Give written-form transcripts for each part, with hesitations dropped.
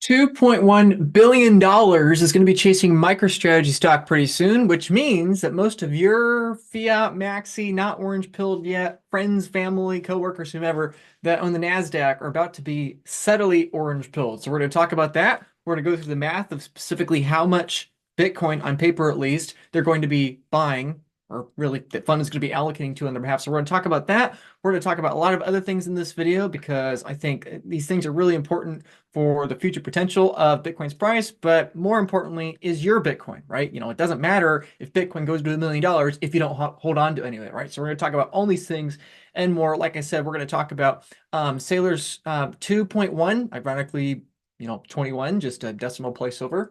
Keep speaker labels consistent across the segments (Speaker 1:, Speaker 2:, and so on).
Speaker 1: $2.1 billion is going to be chasing MicroStrategy stock pretty soon, which means that most of your fiat, maxi, not orange pilled yet, friends, family, coworkers, whomever that own the NASDAQ are about to be subtly orange pilled. So we're going to talk about that. We're going to go through the math of specifically how much Bitcoin, on paper at least, they're going to be buying, or really the fund is going to be allocating to on their behalf. So we're going to talk about that. We're going to talk about a lot of other things in this video because I think these things are really important for the future potential of Bitcoin's price, but more importantly is your Bitcoin, right? It doesn't matter if Bitcoin goes to $1 million if you don't hold on to any of it, right? So we're going to talk about all these things and more. Like I said, we're going to talk about Sailor's 2.1, ironically, 21, just a decimal placeover,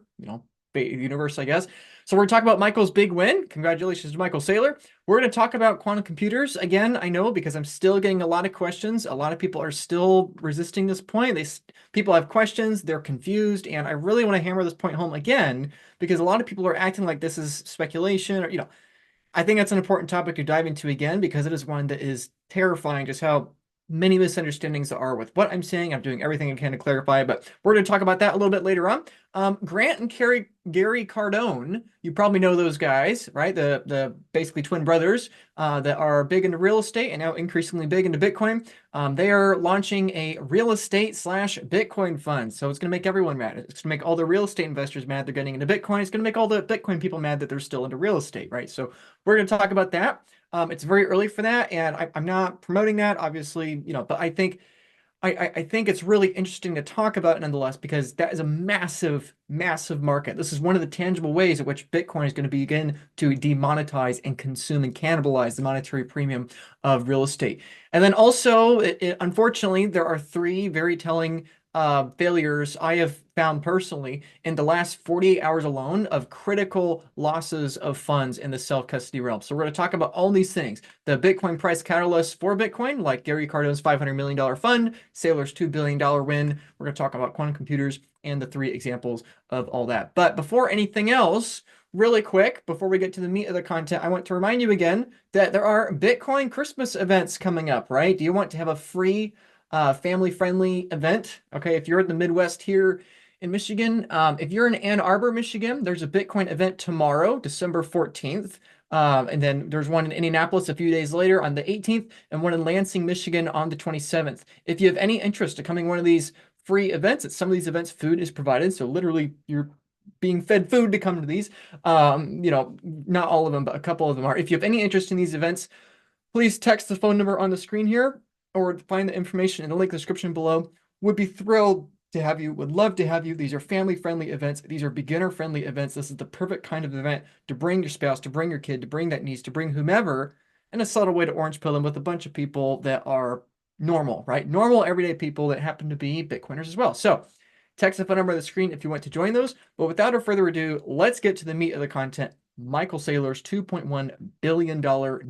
Speaker 1: universe, I guess. So we're going to talk about Michael's big win. Congratulations to Michael Saylor. We're going to talk about quantum computers again. I know because I'm still getting a lot of questions. A lot of people are still resisting this point. People have questions, they're confused, and I really want to hammer this point home again because a lot of people are acting like this is speculation or I think that's an important topic to dive into again because it is one that is terrifying just how many misunderstandings there are with what I'm saying. I'm doing everything I can to clarify, but we're going to talk about that a little bit later on. Grant and Gary Cardone, you probably know those guys, right? The basically twin brothers that are big into real estate and now increasingly big into Bitcoin. They are launching a real estate slash Bitcoin fund. So it's going to make everyone mad. It's going to make all the real estate investors mad they're getting into Bitcoin. It's going to make all the Bitcoin people mad that they're still into real estate, right? So we're going to talk about that. It's very early for that, and I'm not promoting that, obviously, but I think it's really interesting to talk about nonetheless because that is a massive, massive market. This is one of the tangible ways in which Bitcoin is going to begin to demonetize and consume and cannibalize the monetary premium of real estate. And then also, unfortunately, there are three very telling failures I have found personally in the last 48 hours alone of critical losses of funds in the self-custody realm. So we're going to talk about all these things. The Bitcoin price catalyst for Bitcoin, like Gary Cardone's $500 million fund, Saylor's $2 billion win. We're going to talk about quantum computers and the three examples of all that. But before anything else, really quick, before we get to the meat of the content, I want to remind you again that there are Bitcoin Christmas events coming up, right? Do you want to have a free family-friendly event? Okay, if you're in the Midwest here in Michigan, if you're in Ann Arbor, Michigan, there's a Bitcoin event tomorrow, December 14th. And then there's one in Indianapolis a few days later on the 18th, and one in Lansing, Michigan on the 27th. If you have any interest in coming to one of these free events, at some of these events, food is provided. So literally you're being fed food to come to these. Not all of them, but a couple of them are. If you have any interest in these events, please text the phone number on the screen here or find the information in the link description below. Would be thrilled to have you, would love to have you. These are family-friendly events. These are beginner-friendly events. This is the perfect kind of event to bring your spouse, to bring your kid, to bring that niece, to bring whomever, in a subtle way to orange pill them with a bunch of people that are normal, right? Normal, everyday people that happen to be Bitcoiners as well. So text the phone number on the screen if you want to join those. But without further ado, let's get to the meat of the content. Michael Saylor's $2.1 billion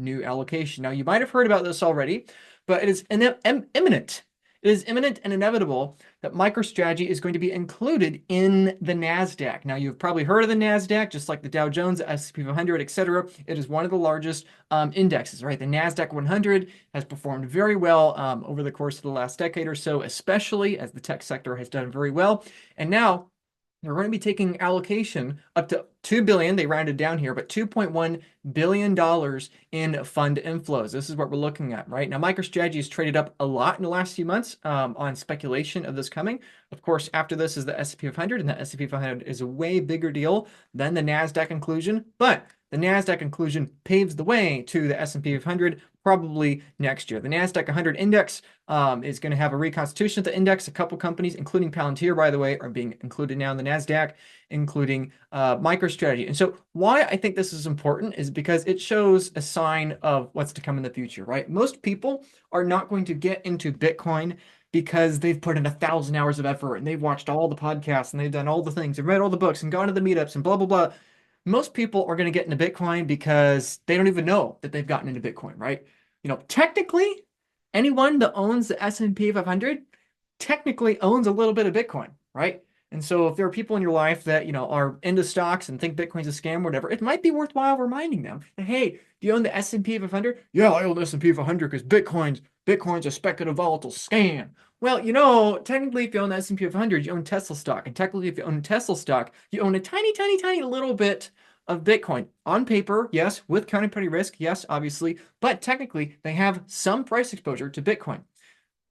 Speaker 1: new allocation. Now, you might have heard about this already, but it is imminent. It is imminent and inevitable that MicroStrategy is going to be included in the NASDAQ. Now, you've probably heard of the NASDAQ, just like the Dow Jones, the S&P 500, etc. It is one of the largest indexes, right? The NASDAQ 100 has performed very well over the course of the last decade or so, especially as the tech sector has done very well. And now, they're going to be taking allocation up to $2 billion. They rounded down here, but $2.1 billion in fund inflows. This is what we're looking at, right? Now, MicroStrategy has traded up a lot in the last few months on speculation of this coming. Of course, after this is the S&P 500, and the S&P 500 is a way bigger deal than the NASDAQ inclusion, but the NASDAQ inclusion paves the way to the S&P 500 probably next year. The NASDAQ 100 index is going to have a reconstitution of the index. A couple companies, including Palantir, by the way, are being included now in the NASDAQ, including MicroStrategy. And so why I think this is important is because it shows a sign of what's to come in the future, right? Most people are not going to get into Bitcoin because they've put in 1,000 hours of effort and they've watched all the podcasts and they've done all the things and read all the books and gone to the meetups and blah, blah, blah. Most people are going to get into Bitcoin because they don't even know that they've gotten into Bitcoin, right? Technically, anyone that owns the S&P 500 technically owns a little bit of Bitcoin, right? And so if there are people in your life that, are into stocks and think Bitcoin's a scam or whatever, it might be worthwhile reminding them that, hey, do you own the S&P 500? Yeah, I own the S&P 500 because Bitcoin's a speculative volatile scam. Well, you know, technically, if you own the S&P 500, you own Tesla stock. And technically, if you own Tesla stock, you own a tiny, tiny, tiny little bit of Bitcoin. On paper, yes, with counterparty risk, yes, obviously, but technically, they have some price exposure to Bitcoin.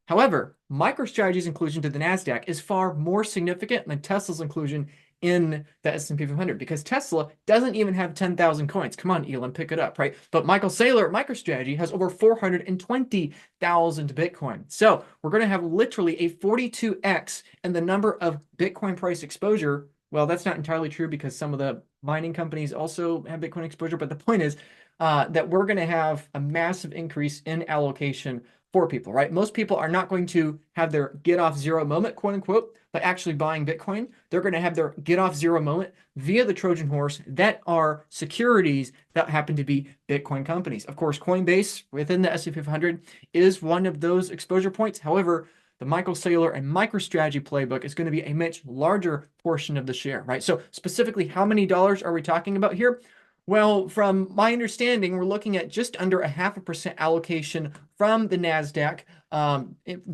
Speaker 1: However, MicroStrategy's inclusion to the NASDAQ is far more significant than Tesla's inclusion in the S&P 500 because Tesla doesn't even have 10,000 coins. Come on, Elon, pick it up, right? But Michael Saylor at MicroStrategy has over 420,000 Bitcoin. So we're going to have literally a 42x in the number of Bitcoin price exposure. Well, that's not entirely true because some of the mining companies also have Bitcoin exposure. But the point is that we're going to have a massive increase in allocation for people, right? Most people are not going to have their get off zero moment, quote unquote, by actually buying Bitcoin. They're going to have their get off zero moment via the Trojan horse that are securities that happen to be Bitcoin companies. Of course, Coinbase within the S&P 500 is one of those exposure points. However, the Michael Saylor and MicroStrategy playbook is going to be a much larger portion of the share, right? So specifically, how many dollars are we talking about here? Well, from my understanding, we're looking at just under a 0.5% allocation from the NASDAQ,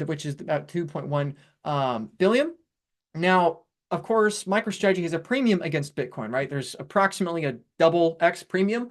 Speaker 1: which is about 2.1 billion. Now, of course, MicroStrategy has a premium against Bitcoin, right? There's approximately a double X premium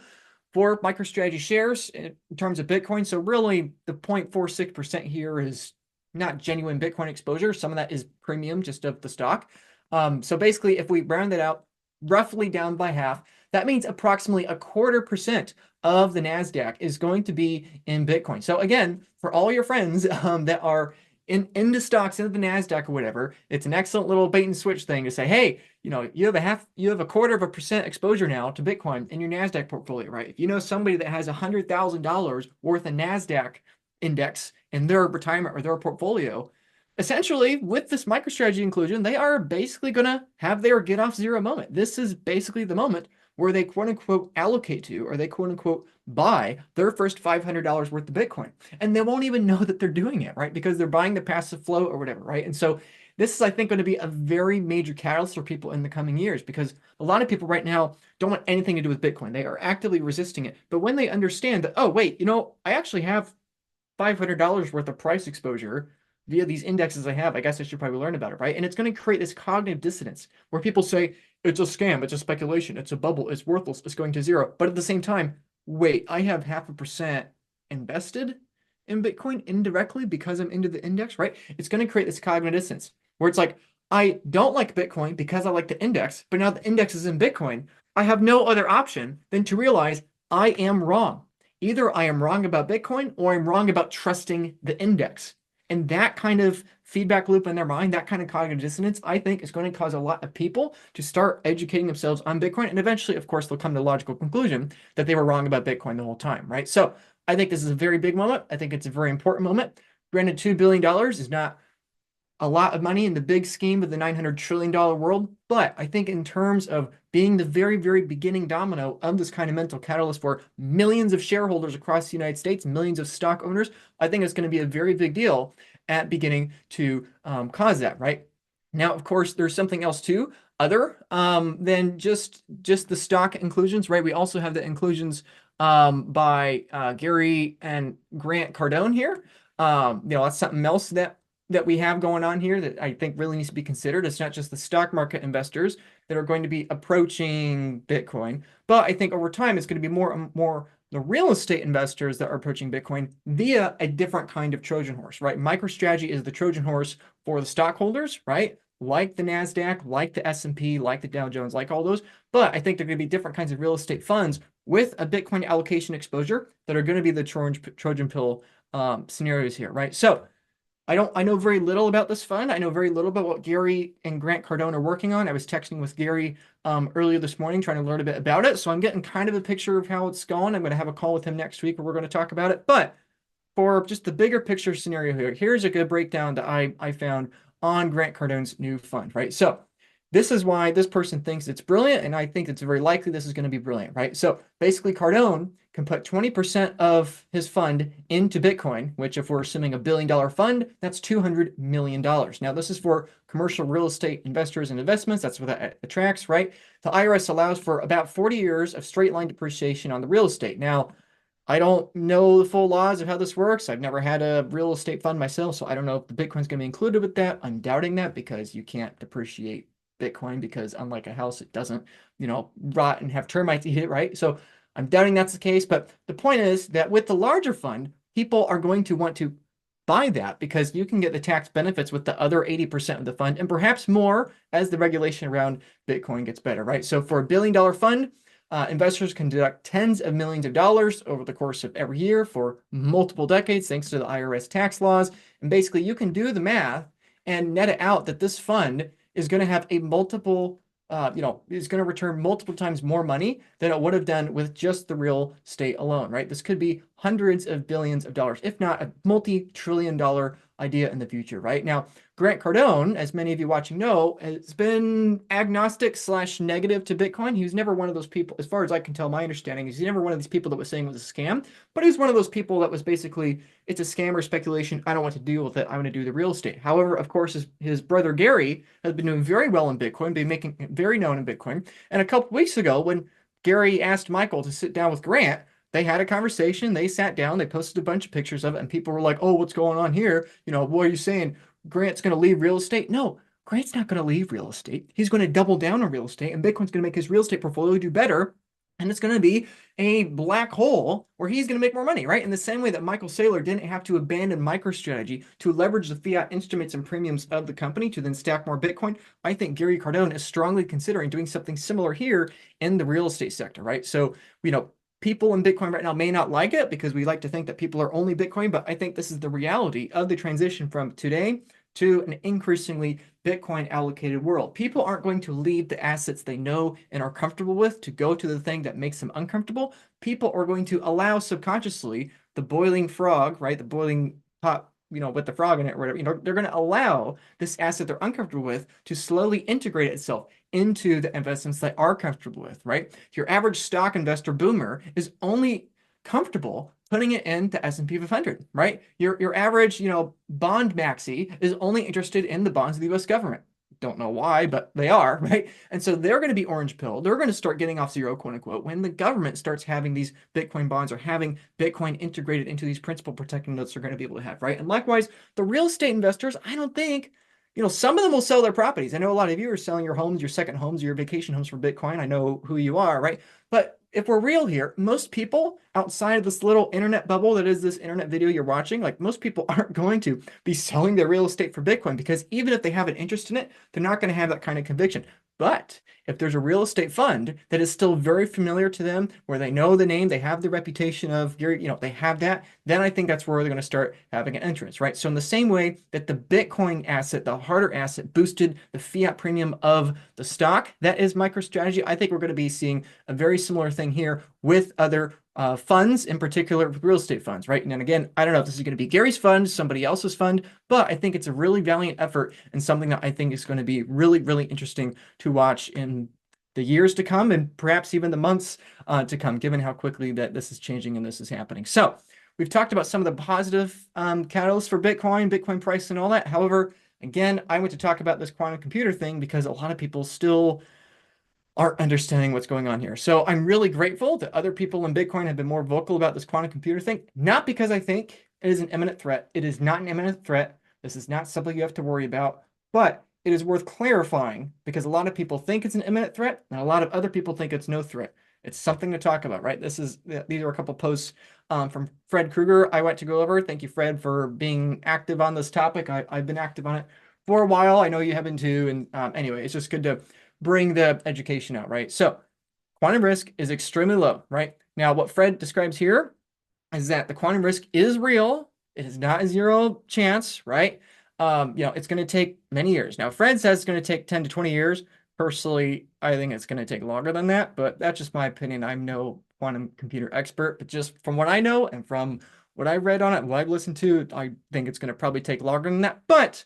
Speaker 1: for MicroStrategy shares in terms of Bitcoin. So really, the 0.46% here is not genuine Bitcoin exposure. Some of that is premium just of the stock. So basically, if we round it out, roughly down by half, that means approximately 0.25% of the NASDAQ is going to be in Bitcoin. So again, for all your friends that are into stocks, into the NASDAQ or whatever, it's an excellent little bait and switch thing to say, hey, you know, you have a 0.25% exposure now to Bitcoin in your NASDAQ portfolio, right? If you know somebody that has $100,000 worth of NASDAQ index in their retirement or their portfolio, essentially, with this MicroStrategy inclusion, they are basically going to have their get off zero moment. This is basically the moment where they quote unquote allocate to, or they quote unquote buy their first $500 worth of Bitcoin. And they won't even know that they're doing it, right? Because they're buying the passive flow or whatever, right? And so this is, I think, going to be a very major catalyst for people in the coming years because a lot of people right now don't want anything to do with Bitcoin. They are actively resisting it. But when they understand that, oh, wait, you know, I actually have $500 worth of price exposure via these indexes I have, I guess I should probably learn about it, right? And it's going to create this cognitive dissonance where people say, it's a scam, it's a speculation, it's a bubble, it's worthless, it's going to zero. But at the same time, wait, I have 0.5% invested in Bitcoin indirectly because I'm into the index, right? It's going to create this cognitive dissonance where it's like, I don't like Bitcoin because I like the index, but now the index is in Bitcoin. I have no other option than to realize I am wrong. Either I am wrong about Bitcoin or I'm wrong about trusting the index. And that kind of feedback loop in their mind, that kind of cognitive dissonance, I think is going to cause a lot of people to start educating themselves on Bitcoin. And eventually, of course, they'll come to the logical conclusion that they were wrong about Bitcoin the whole time, right? So I think this is a very big moment. I think it's a very important moment. Granted, $2 billion is not a lot of money in the big scheme of the $900 trillion world. But I think in terms of being the very, very beginning domino of this kind of mental catalyst for millions of shareholders across the United States, millions of stock owners, I think it's going to be a very big deal at beginning to cause that, right? Now, of course, there's something else too, other than just the stock inclusions, right? We also have the inclusions by Gary and Grant Cardone here. That's something else that we have going on here that I think really needs to be considered. It's not just the stock market investors that are going to be approaching Bitcoin, but I think over time it's going to be more and more the real estate investors that are approaching Bitcoin via a different kind of Trojan horse, right? MicroStrategy is the Trojan horse for the stockholders, right? Like the NASDAQ, like the S&P, like the Dow Jones, like all those. But I think there are going to be different kinds of real estate funds with a Bitcoin allocation exposure that are going to be the Trojan pill scenarios here, right? So I know very little about this fund. I know very little about what Gary and Grant Cardone are working on. I was texting with Gary earlier this morning trying to learn a bit about it. So I'm getting kind of a picture of how it's going. I'm going to have a call with him next week where we're going to talk about it. But for just the bigger picture scenario here, here's a good breakdown that I found on Grant Cardone's new fund, right? So this is why this person thinks it's brilliant, and I think it's very likely this is going to be brilliant, right? So basically, Cardone can put 20% of his fund into Bitcoin, which if we're assuming $1 billion fund, that's $200 million. Now, this is for commercial real estate investors and investments. That's what that attracts, right? The IRS allows for about 40 years of straight line depreciation on the real estate. Now, I don't know the full laws of how this works. I've never had a real estate fund myself, so I don't know if the Bitcoin's going to be included with that. I'm doubting that because you can't depreciate Bitcoin because unlike a house, it doesn't, rot and have termites eat it, right? So I'm doubting that's the case. But the point is that with the larger fund, people are going to want to buy that because you can get the tax benefits with the other 80% of the fund and perhaps more as the regulation around Bitcoin gets better, right? So for $1 billion fund, investors can deduct tens of millions of dollars over the course of every year for multiple decades, thanks to the IRS tax laws. And basically, you can do the math and net it out that this fund is going to have a multiple, is going to return multiple times more money than it would have done with just the real estate alone, right? This could be hundreds of billions of dollars, if not a multi-trillion-dollar idea in the future, right? Now, Grant Cardone, as many of you watching know, has been agnostic / negative to Bitcoin. He was never one of those people, as far as I can tell, my understanding is he's never one of these people that was saying it was a scam, but he was one of those people that was basically, it's a scam or speculation. I don't want to deal with it. I want to do the real estate. However, of course, his brother Gary has been doing very well in Bitcoin, been making it very known in Bitcoin. And a couple weeks ago, when Gary asked Michael to sit down with Grant, they had a conversation. They sat down. They posted a bunch of pictures of it, and people were like, "Oh, what's going on here? What are you saying? Grant's going to leave real estate?" No, Grant's not going to leave real estate. He's going to double down on real estate, and Bitcoin's going to make his real estate portfolio do better. And it's going to be a black hole where he's going to make more money, right? In the same way that Michael Saylor didn't have to abandon MicroStrategy to leverage the fiat instruments and premiums of the company to then stack more Bitcoin, I think Gary Cardone is strongly considering doing something similar here in the real estate sector, right? So, people in Bitcoin right now may not like it because we like to think that people are only Bitcoin, but I think this is the reality of the transition from today to an increasingly Bitcoin allocated world. People aren't going to leave the assets they know and are comfortable with to go to the thing that makes them uncomfortable. People are going to allow subconsciously the boiling frog, right? The boiling pot, with the frog in it or whatever, they're going to allow this asset they're uncomfortable with to slowly integrate itself into the investments they are comfortable with, right? Your average stock investor boomer is only comfortable putting it into S&P 500, right? Your average, bond maxi is only interested in the bonds of the US government. Don't know why, but they are, right? And so they're going to be orange pill. They're going to start getting off zero, quote unquote, when the government starts having these Bitcoin bonds or having Bitcoin integrated into these principal protecting notes they're going to be able to have, right? And likewise, the real estate investors, I don't think, some of them will sell their properties. I know a lot of you are selling your homes, your second homes, your vacation homes for Bitcoin. I know who you are, right? But if we're real here, most people outside of this little internet bubble that is this internet video you're watching, like most people aren't going to be selling their real estate for Bitcoin because even if they have an interest in it, they're not going to have that kind of conviction. But if there's a real estate fund that is still very familiar to them, where they know the name, they have the reputation of, they have that, then I think that's where they're going to start having an entrance, right? So in the same way that the Bitcoin asset, the harder asset, boosted the fiat premium of the stock, that is MicroStrategy. I think we're going to be seeing a very similar thing here with other funds, in particular with real estate funds, right? And again, I don't know if this is going to be Gary's fund, somebody else's fund, but I think it's a really valiant effort and something that I think is going to be really, really interesting to watch in the years to come and perhaps even the months to come, given how quickly that this is changing and this is happening. So we've talked about some of the positive catalysts for Bitcoin price and all that. However, again, I want to talk about this quantum computer thing because a lot of people still aren't understanding what's going on here. So I'm really grateful that other people in Bitcoin have been more vocal about this quantum computer thing, not because I think it is an imminent threat. It is not an imminent threat. This is not something you have to worry about, but it is worth clarifying because a lot of people think it's an imminent threat and a lot of other people think it's no threat. It's something to talk about, right? These are a couple posts from Fred Krueger I want to go over. Thank you, Fred, for being active on this topic. I've been active on it for a while. I know you have been too. And anyway, it's just good to bring the education out, right? So quantum risk is extremely low, right? Now, what Fred describes here is that the quantum risk is real. It is not a zero chance, right? It's going to take many years. Now, Fred says it's going to take 10 to 20 years. Personally, I think it's going to take longer than that, but that's just my opinion. I'm no quantum computer expert, but just from what I know and from what I read on it, what I've listened to, I think it's going to probably take longer than that. But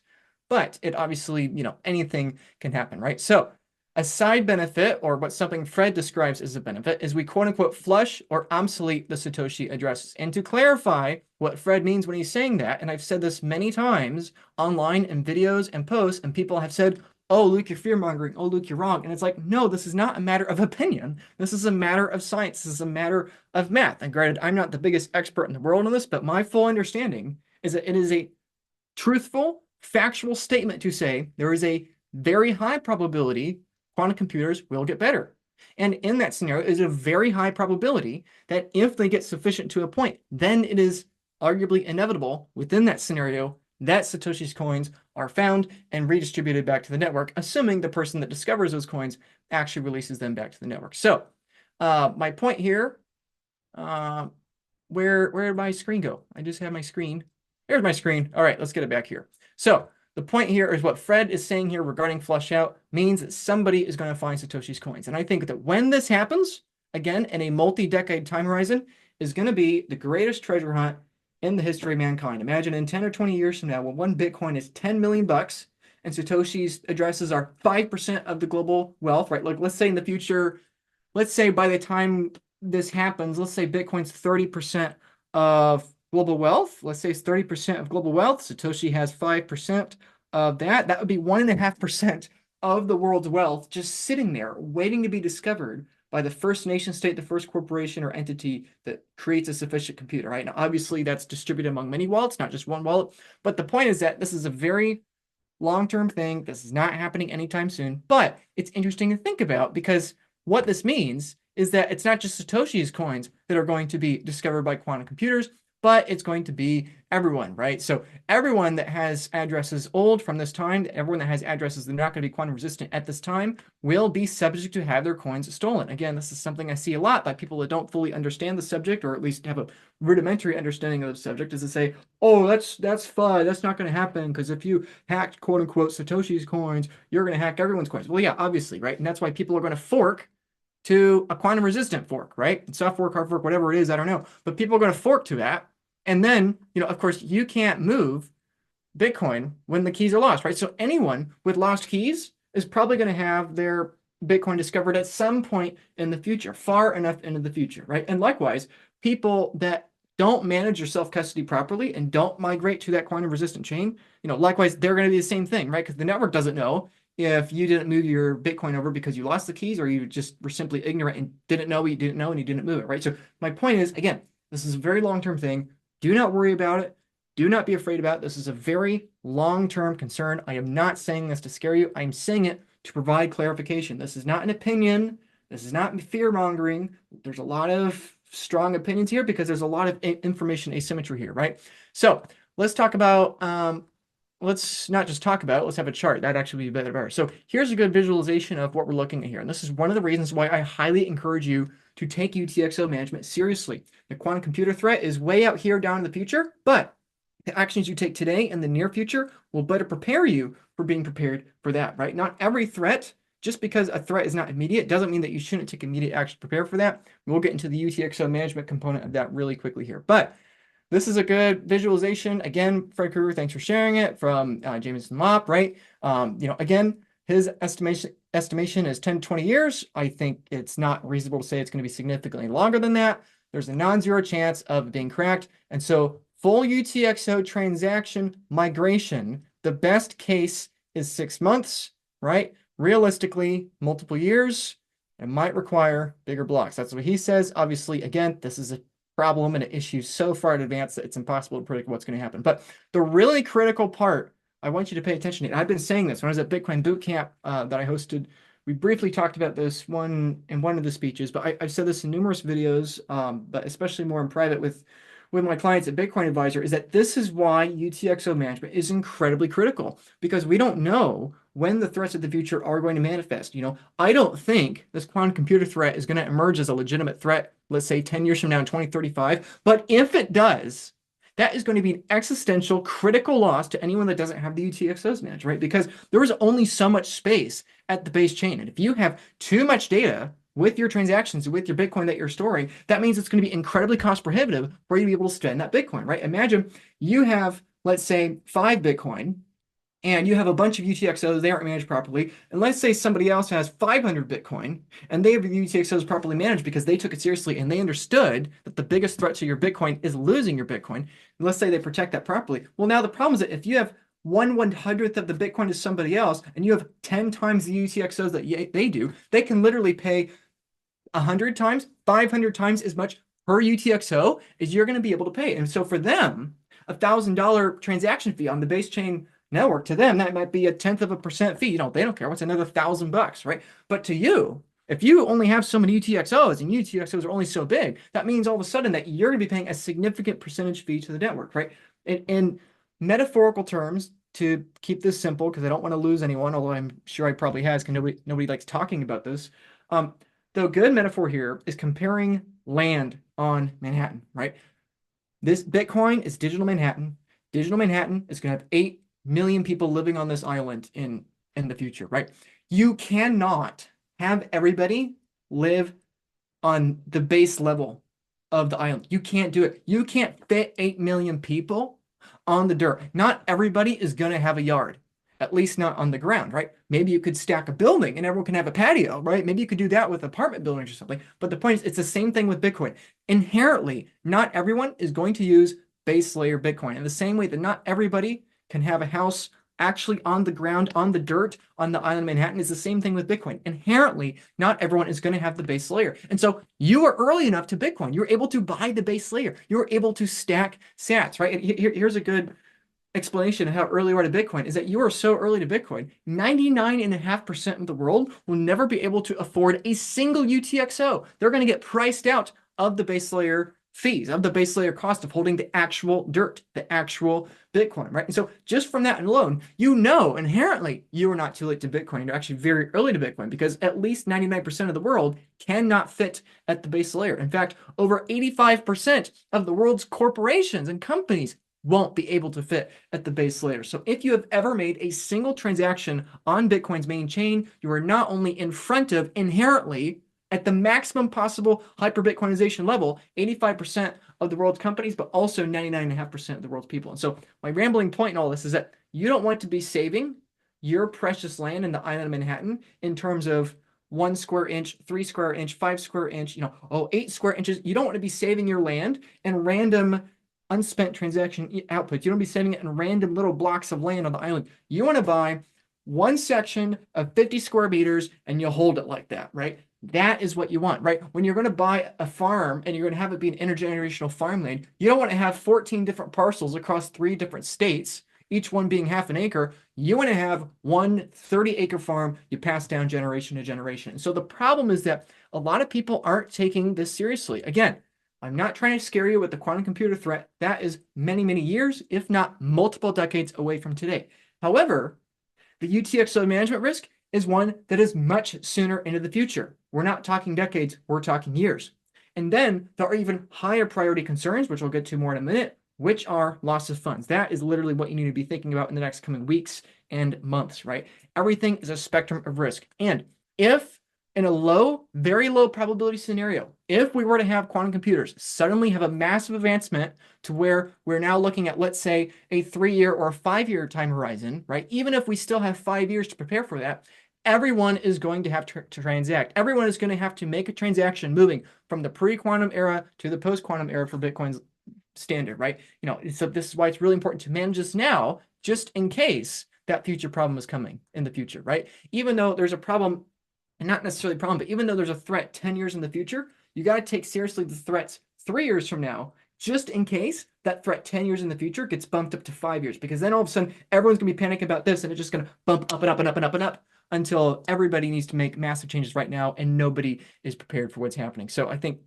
Speaker 1: it obviously, anything can happen, right? So a side benefit, or what something Fred describes as a benefit, is we quote unquote flush or obsolete the Satoshi addresses. And to clarify what Fred means when he's saying that, and I've said this many times online in videos and posts, and people have said, oh, Luke, you're fear-mongering. Oh, Luke, you're wrong. And it's like, no, this is not a matter of opinion. This is a matter of science. This is a matter of math. And granted, I'm not the biggest expert in the world on this, but my full understanding is that it is a truthful, factual statement to say there is a very high probability quantum computers will get better. And in that scenario, it is a very high probability that if they get sufficient to a point, then it is arguably inevitable within that scenario that Satoshi's coins are found and redistributed back to the network, assuming the person that discovers those coins actually releases them back to the network. So my point here, where did my screen go? I just have my screen. There's my screen. All right, let's get it back here. So the point here is what Fred is saying here regarding flush out means that somebody is going to find Satoshi's coins. And I think that when this happens, again, in a multi-decade time horizon, is going to be the greatest treasure hunt in the history of mankind. Imagine in 10 or 20 years from now, when one Bitcoin is 10 million bucks and Satoshi's addresses are 5% of the global wealth, right? Like let's say in the future, let's say by the time this happens, let's say Bitcoin's 30% of global wealth. Let's say it's 30% of global wealth. Satoshi has 5% of that. That would be 1.5% of the world's wealth just sitting there waiting to be discovered by the first nation state, the first corporation or entity that creates a sufficient computer, right? Now, obviously, that's distributed among many wallets, not just one wallet. But the point is that this is a very long-term thing. This is not happening anytime soon. But it's interesting to think about because what this means is that it's not just Satoshi's coins that are going to be discovered by quantum computers, but it's going to be everyone, right? So everyone that has addresses old from this time, everyone that has addresses that are not going to be quantum resistant at this time will be subject to have their coins stolen. Again, this is something I see a lot by people that don't fully understand the subject or at least have a rudimentary understanding of the subject is to say, oh, that's fine. That's not going to happen because if you hacked quote unquote Satoshi's coins, you're going to hack everyone's coins. Well, yeah, obviously, right? And that's why people are going to fork to a quantum resistant fork, right? Soft fork, hard fork, whatever it is, I don't know. But people are going to fork to that. And then, of course, you can't move Bitcoin when the keys are lost, right? So anyone with lost keys is probably going to have their Bitcoin discovered at some point in the future, far enough into the future, right? And likewise, people that don't manage their self-custody properly and don't migrate to that quantum resistant chain, likewise, they're going to be the same thing, right? Because the network doesn't know if you didn't move your Bitcoin over because you lost the keys or you just were simply ignorant and didn't know what you didn't know and you didn't move it, right? So my point is, again, this is a very long-term thing. Do not worry about it. Do not be afraid about it. This is a very long-term concern. I am not saying this to scare you. I am saying it to provide clarification. This is not an opinion. This is not fear-mongering. There's a lot of strong opinions here because there's a lot of information asymmetry here, right? So let's talk about, let's not just talk about it, let's have a chart. That'd actually be better. So here's a good visualization of what we're looking at here. And this is one of the reasons why I highly encourage you to take UTXO management seriously. The quantum computer threat is way out here down in the future, but the actions you take today and the near future will better prepare you for being prepared for that, right? Not every threat, just because a threat is not immediate, doesn't mean that you shouldn't take immediate action to prepare for that. We'll get into the UTXO management component of that really quickly here. But this is a good visualization. Again, Fred Krueger, thanks for sharing it from Jameson Lopp, right? Again, his estimation is 10 to 20 years. I think it's not reasonable to say it's going to be significantly longer than that. There's a non-zero chance of being cracked. And so full UTXO transaction migration, the best case is 6 months, right? Realistically, multiple years. It might require bigger blocks. That's what he says. Obviously, again, this is a problem and an issue so far in advance that it's impossible to predict what's going to happen. But the really critical part I want you to pay attention to, and I've been saying this when I was at Bitcoin Bootcamp that I hosted. We briefly talked about this in one of the speeches, but I've said this in numerous videos, but especially more in private with my clients at Bitcoin Advisor, is that this is why UTXO management is incredibly critical, because we don't know when the threats of the future are going to manifest. I don't think this quantum computer threat is going to emerge as a legitimate threat, let's say 10 years from now in 2035. But if it does, that is going to be an existential critical loss to anyone that doesn't have the UTXOs managed, right? Because there is only so much space at the base chain. And if you have too much data with your transactions, with your Bitcoin that you're storing, that means it's going to be incredibly cost prohibitive for you to be able to spend that Bitcoin, right? Imagine you have, let's say, 5 Bitcoin, and you have a bunch of UTXOs, they aren't managed properly. And let's say somebody else has 500 Bitcoin and they have the UTXOs properly managed because they took it seriously and they understood that the biggest threat to your Bitcoin is losing your Bitcoin. And let's say they protect that properly. Well, now the problem is that if you have 1/100th of the Bitcoin to somebody else, and you have 10 times the UTXOs that they do, they can literally pay 100 times, 500 times as much per UTXO as you're going to be able to pay. And so for them, $1,000 transaction fee on the base chain network, to them, that might be 0.1% fee. They don't care. What's another $1,000, right? But to you, if you only have so many UTXOs and UTXOs are only so big, that means all of a sudden that you're going to be paying a significant percentage fee to the network, right? In metaphorical terms, to keep this simple, because I don't want to lose anyone, although I'm sure I probably has, because nobody likes talking about this. The good metaphor here is comparing land on Manhattan, right? This Bitcoin is digital Manhattan. Digital Manhattan is going to have 8 million people living on this island in the future, right? You cannot have everybody live on the base level of the island. You can't do it. You can't fit 8 million people on the dirt. Not everybody is going to have a yard, at least not on the ground, right? Maybe you could stack a building and everyone can have a patio, right? Maybe you could do that with apartment buildings or something. But the point is, it's the same thing with Bitcoin. Inherently, not everyone is going to use base layer Bitcoin. In the same way that not everybody can have a house actually on the ground, on the dirt, on the island of Manhattan, is the same thing with Bitcoin. Inherently, not everyone is going to have the base layer. And so you are early enough to Bitcoin. You're able to buy the base layer. You're able to stack sats, right? Here's a good explanation of how early you are to Bitcoin, is that you are so early to Bitcoin, 99.5% of the world will never be able to afford a single UTXO. They're going to get priced out of the base layer fees, of the base layer cost of holding the actual dirt, the actual Bitcoin, right? And so just from that alone, inherently you are not too late to Bitcoin. You're actually very early to Bitcoin, because at least 99% of the world cannot fit at the base layer. In fact, over 85% of the world's corporations and companies won't be able to fit at the base layer. So if you have ever made a single transaction on Bitcoin's main chain, you are not only in front of, inherently, at the maximum possible hyper-Bitcoinization level, 85% of the world's companies, but also 99.5% of the world's people. And so my rambling point in all this is that you don't want to be saving your precious land in the island of Manhattan in terms of 1 square inch, 3 square inch, 5 square inch, 8 square inches. You don't want to be saving your land in random unspent transaction outputs. You don't be saving it in random little blocks of land on the island. You want to buy one section of 50 square meters and you hold it like that, right? That is what you want, right? When you're going to buy a farm and you're going to have it be an intergenerational farmland, you don't want to have 14 different parcels across 3 different states, each one being half an acre. You want to have one 30-acre farm you pass down generation to generation. And so the problem is that a lot of people aren't taking this seriously. Again, I'm not trying to scare you with the quantum computer threat. That is many, many years, if not multiple decades away from today. However, the UTXO management risk is one that is much sooner into the future. We're not talking decades, we're talking years. And then there are even higher priority concerns, which we'll get to more in a minute, which are loss of funds. That is literally what you need to be thinking about in the next coming weeks and months, right? Everything is a spectrum of risk. And if in a very low probability scenario, if we were to have quantum computers suddenly have a massive advancement to where we're now looking at, let's say, a 3-year or a 5-year time horizon, right? Even if we still have 5 years to prepare for that, everyone is going to have to transact. Everyone is going to have to make a transaction moving from the pre-quantum era to the post-quantum era for Bitcoin's standard, right? So this is why it's really important to manage this now, just in case that future problem is coming in the future, right? Even though there's a problem, and not necessarily a problem, but even though there's a threat 10 years in the future, you got to take seriously the threats 3 years from now, just in case that threat 10 years in the future gets bumped up to 5 years, because then all of a sudden everyone's going to be panicking about this, and it's just going to bump up and up and up and up and up until everybody needs to make massive changes right now, and nobody is prepared for what's happening. So I think,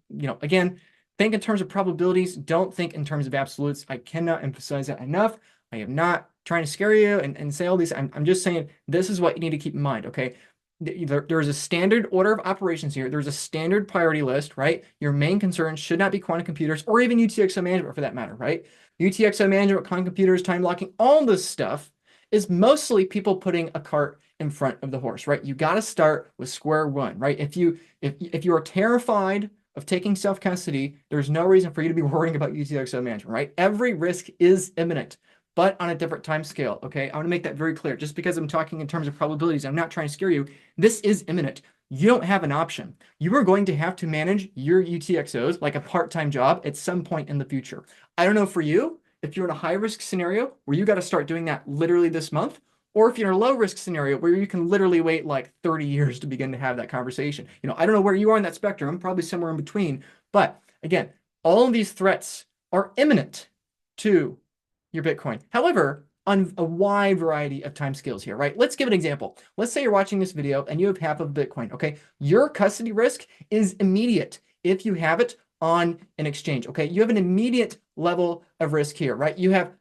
Speaker 1: again, think in terms of probabilities. Don't think in terms of absolutes. I cannot emphasize that enough. I am not trying to scare you and say all these. I'm just saying this is what you need to keep in mind, okay? There's a standard order of operations here. There's a standard priority list, right? Your main concern should not be quantum computers or even UTXO management for that matter, right? UTXO management, quantum computers, time locking, all this stuff is mostly people putting a cart in front of the horse, right? You got to start with square one, right? If you are terrified of taking self-custody, there's no reason for you to be worrying about UTXO management, right? Every risk is imminent, but on a different time scale, okay? I want to make that very clear. Just because I'm talking in terms of probabilities, I'm not trying to scare you. This is imminent. You don't have an option. You are going to have to manage your UTXOs like a part-time job at some point in the future. I don't know for you. if you're in a high risk scenario where you got to start doing that literally this month, or if you're in a low risk scenario where you can literally wait like 30 years to begin to have that conversation. I don't know where you are in that spectrum, probably somewhere in between. But again, all of these threats are imminent to your Bitcoin. However, on a wide variety of time scales here, right? Let's give an example. Let's say you're watching this video and you have half of Bitcoin, okay? Your custody risk is immediate if you have it on an exchange, okay? You have an immediate level of risk here, right?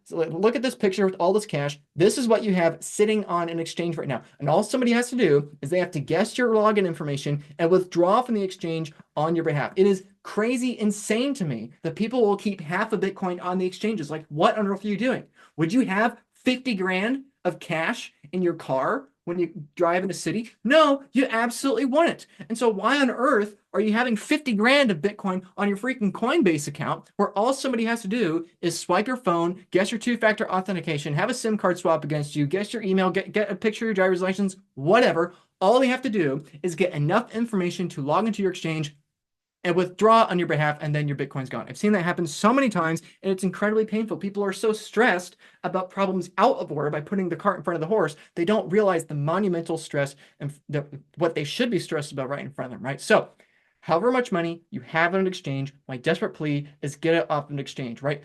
Speaker 1: Look at this picture with all this cash. This is what you have sitting on an exchange right now. And all somebody has to do is they have to guess your login information and withdraw from the exchange on your behalf. It is crazy, insane to me that people will keep half a Bitcoin on the exchanges. Like, what on earth are you doing? Would you have 50 grand of cash in your car when you drive in a city? No, you absolutely wouldn't. And so why on earth are you having 50 grand of Bitcoin on your freaking Coinbase account where all somebody has to do is swipe your phone, guess your two-factor authentication, have a SIM card swap against you, guess your email, get a picture of your driver's license, whatever. All they have to do is get enough information to log into your exchange and withdraw on your behalf, and then your Bitcoin's gone. I've seen that happen so many times, and it's incredibly painful. People are so stressed about problems out of order by putting the cart in front of the horse, they don't realize the monumental stress and what they should be stressed about right in front of them, right? So, however much money you have on an exchange, my desperate plea is get it off an exchange, right?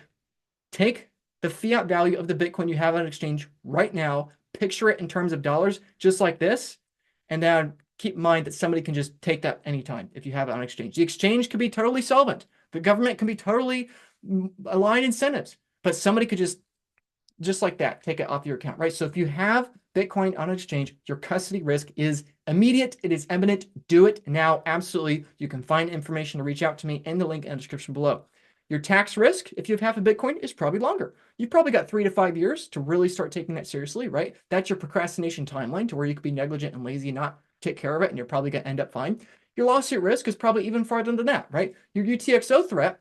Speaker 1: Take the fiat value of the Bitcoin you have on an exchange right now, picture it in terms of dollars, just like this, and then keep in mind that somebody can just take that anytime if you have it on exchange. The exchange could be totally solvent. The government can be totally aligned incentives, but somebody could just like that, take it off your account, right? So if you have Bitcoin on exchange, your custody risk is immediate. It is imminent. Do it now. Absolutely. You can find information to reach out to me in the link in the description below. Your tax risk, if you have half a Bitcoin, is probably longer. You've probably got 3 to 5 years to really start taking that seriously, right? That's your procrastination timeline to where you could be negligent and lazy and not take care of it, and you're probably going to end up fine. Your lawsuit risk is probably even farther than that, right? Your UTXO threat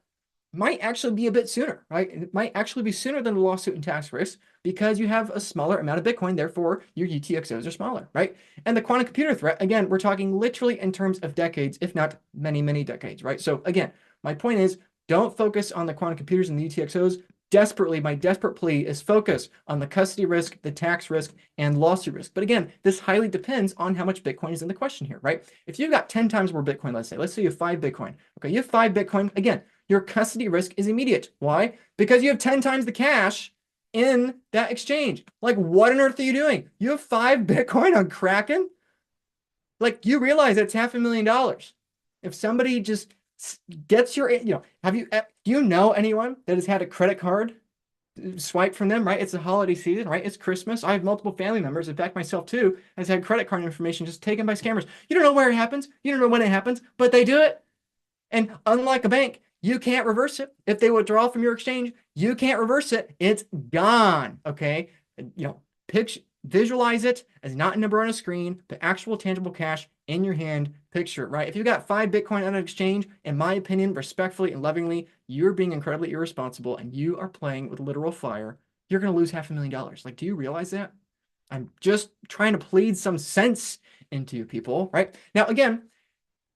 Speaker 1: might actually be a bit sooner, right? It might actually be sooner than the lawsuit and tax risk because you have a smaller amount of Bitcoin, therefore your UTXOs are smaller, right? And the quantum computer threat, again, we're talking literally in terms of decades, if not many, many decades, right? So again, my point is, don't focus on the quantum computers and the UTXOs. Desperately, my desperate plea is focus on the custody risk, the tax risk, and lawsuit risk. But again, this highly depends on how much Bitcoin is in the question here, right? If you've got 10 times more Bitcoin, let's say you have 5 Bitcoin. Okay, you have 5 Bitcoin. Again, your custody risk is immediate. Why? Because you have 10 times the cash in that exchange. Like, what on earth are you doing? You have 5 Bitcoin on Kraken? Like, you realize that's $500,000. If somebody just gets your, do you know anyone that has had a credit card swipe from them, right? It's the holiday season, right? It's Christmas. I have multiple family members, in fact, myself too, has had credit card information just taken by scammers. You don't know where it happens. You don't know when it happens, but they do it. And unlike a bank, you can't reverse it. If they withdraw from your exchange, you can't reverse it. It's gone, okay? Visualize it as not a number on a screen, but actual tangible cash in your hand. Picture it, right? If you've got 5 Bitcoin on an exchange, in my opinion, respectfully and lovingly, you're being incredibly irresponsible and you are playing with literal fire. You're going to lose $500,000. Like, do you realize that? I'm just trying to plead some sense into you people, right? Now, again,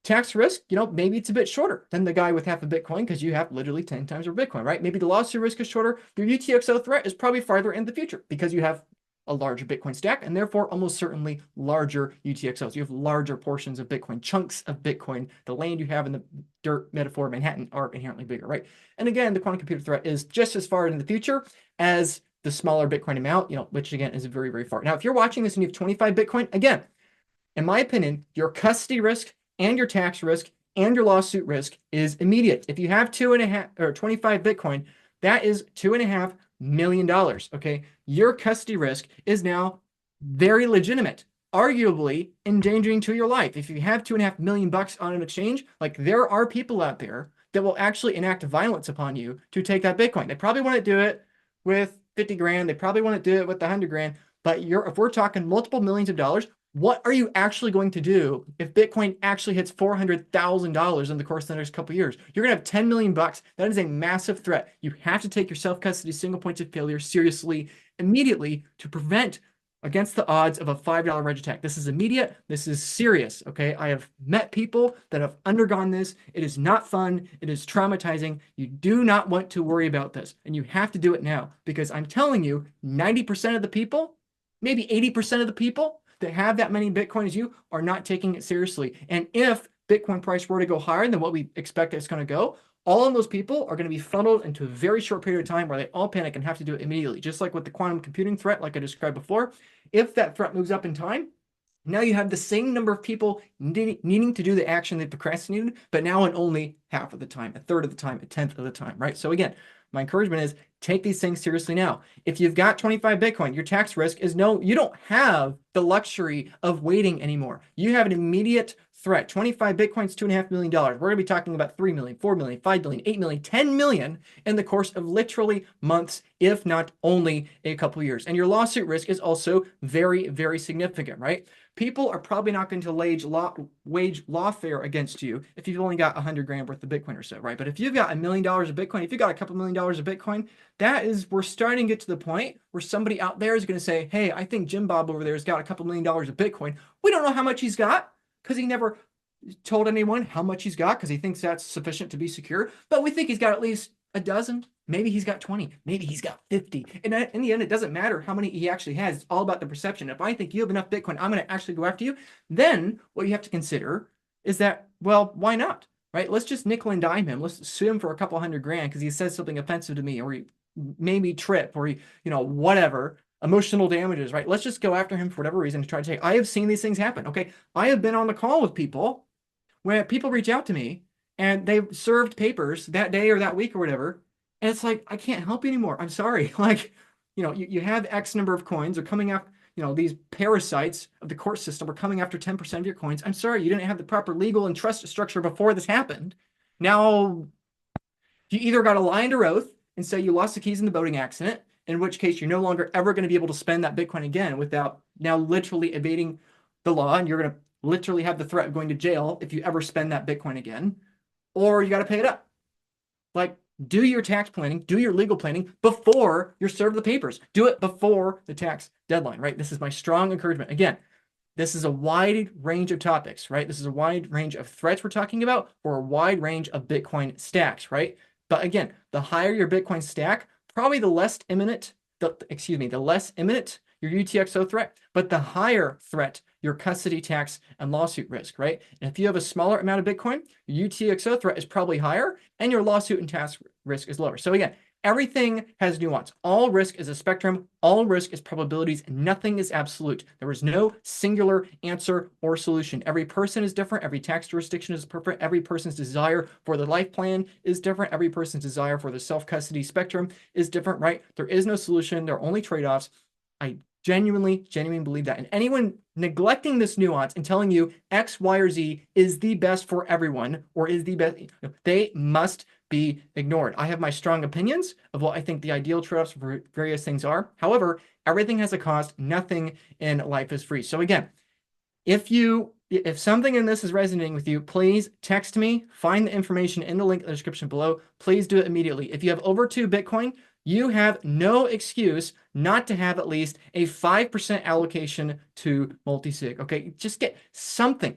Speaker 1: tax risk, maybe it's a bit shorter than the guy with half a Bitcoin because you have literally 10 times your Bitcoin, right? Maybe the lawsuit risk is shorter. Your UTXO threat is probably farther in the future because you have a larger Bitcoin stack and therefore almost certainly larger UTXOs. You have larger portions of Bitcoin, chunks of Bitcoin. The land you have in the dirt metaphor of Manhattan are inherently bigger, right? And again, the quantum computer threat is just as far in the future as the smaller Bitcoin amount, which again is very, very far. Now, if you're watching this and you have 25 Bitcoin, again, in my opinion, your custody risk and your tax risk and your lawsuit risk is immediate. If you have 25 Bitcoin, that is $2.5 million. Okay, your custody risk is now very legitimate, arguably endangering to your life. If you have $2.5 million on an exchange, like, there are people out there that will actually enact violence upon you to take that Bitcoin. They probably want to do it with 50 grand. They probably want to do it with 100 grand. But if we're talking multiple millions of dollars, what are you actually going to do if Bitcoin actually hits $400,000 in the course of the next couple of years? You're going to have 10 million bucks. That is a massive threat. You have to take your self-custody single points of failure seriously immediately to prevent against the odds of a $5 wedge attack. This is immediate. This is serious. Okay. I have met people that have undergone this. It is not fun. It is traumatizing. You do not want to worry about this. And you have to do it now, because I'm telling you, 90% of the people, maybe 80% of the people that have that many Bitcoin as you are not taking it seriously. And if Bitcoin price were to go higher than what we expect it's going to go, all of those people are going to be funneled into a very short period of time where they all panic and have to do it immediately. Just like with the quantum computing threat, like I described before, if that threat moves up in time, now you have the same number of people needing to do the action they procrastinated, but now in only half of the time, a third of the time, a tenth of the time, right? So again, my encouragement is take these things seriously now. If you've got 25 Bitcoin, your tax risk is no, you don't have the luxury of waiting anymore. You have an immediate threat. 25 Bitcoin's $2.5 million. We're going to be talking about 3 million, 4 million, 5 million, 8 million, 10 million in the course of literally months, if not only a couple years. And your lawsuit risk is also very, very significant, right? People are probably not going to wage lawfare against you if you've only got 100 grand worth of Bitcoin or so, right? But if you've got $1 million of Bitcoin, if you've got a couple $1 million of Bitcoin, we're starting to get to the point where somebody out there is going to say, hey, I think Jim Bob over there has got a couple $1 million of Bitcoin. We don't know how much he's got, because he never told anyone how much he's got, because he thinks that's sufficient to be secure. But we think he's got at least a dozen. Maybe he's got 20. Maybe he's got 50. And in the end, it doesn't matter how many he actually has. It's all about the perception. If I think you have enough Bitcoin, I'm going to actually go after you. Then what you have to consider is that, well, why not? Right? Let's just nickel and dime him. Let's sue him for a couple $100 grand because he says something offensive to me, or he made me trip, or he, whatever. Emotional damages, right? Let's just go after him for whatever reason to try to take. I have seen these things happen. Okay. I have been on the call with people where people reach out to me and they've served papers that day or that week or whatever. And it's like, I can't help you anymore. I'm sorry. Like, you have X number of coins are coming after, these parasites of the court system are coming after 10% of your coins. I'm sorry. You didn't have the proper legal and trust structure before this happened. Now, you either got to lie under oath and say you lost the keys in the boating accident, in which case you're no longer ever going to be able to spend that Bitcoin again without now literally evading the law, and you're going to literally have the threat of going to jail if you ever spend that Bitcoin again, or you got to pay it up. Like, do your tax planning, do your legal planning before you're served the papers. Do it before the tax deadline, right? This is my strong encouragement. Again, this is a wide range of topics, right? This is a wide range of threats we're talking about, or a wide range of Bitcoin stacks, right? But again, the higher your Bitcoin stack, probably the less imminent your UTXO threat, but the higher threat your custody tax and lawsuit risk, right? And if you have a smaller amount of Bitcoin, your UTXO threat is probably higher and your lawsuit and tax risk is lower. So again, everything has nuance. All risk is a spectrum. All risk is probabilities. Nothing is absolute. There is no singular answer or solution. Every person is different. Every tax jurisdiction is different. Every person's desire for the life plan is different. Every person's desire for the self-custody spectrum is different, right? There is no solution. There are only trade-offs. I genuinely believe that. And anyone neglecting this nuance and telling you X, Y, or Z is the best for everyone, or is the best, they must be ignored. I have my strong opinions of what I think the ideal trade-offs for various things are. However, everything has a cost. Nothing in life is free. So again, if something in this is resonating with you, please text me, find the information in the link in the description below. Please do it immediately. If you have over 2 Bitcoin, you have no excuse not to have at least a 5% allocation to multi-sig. Okay, just get something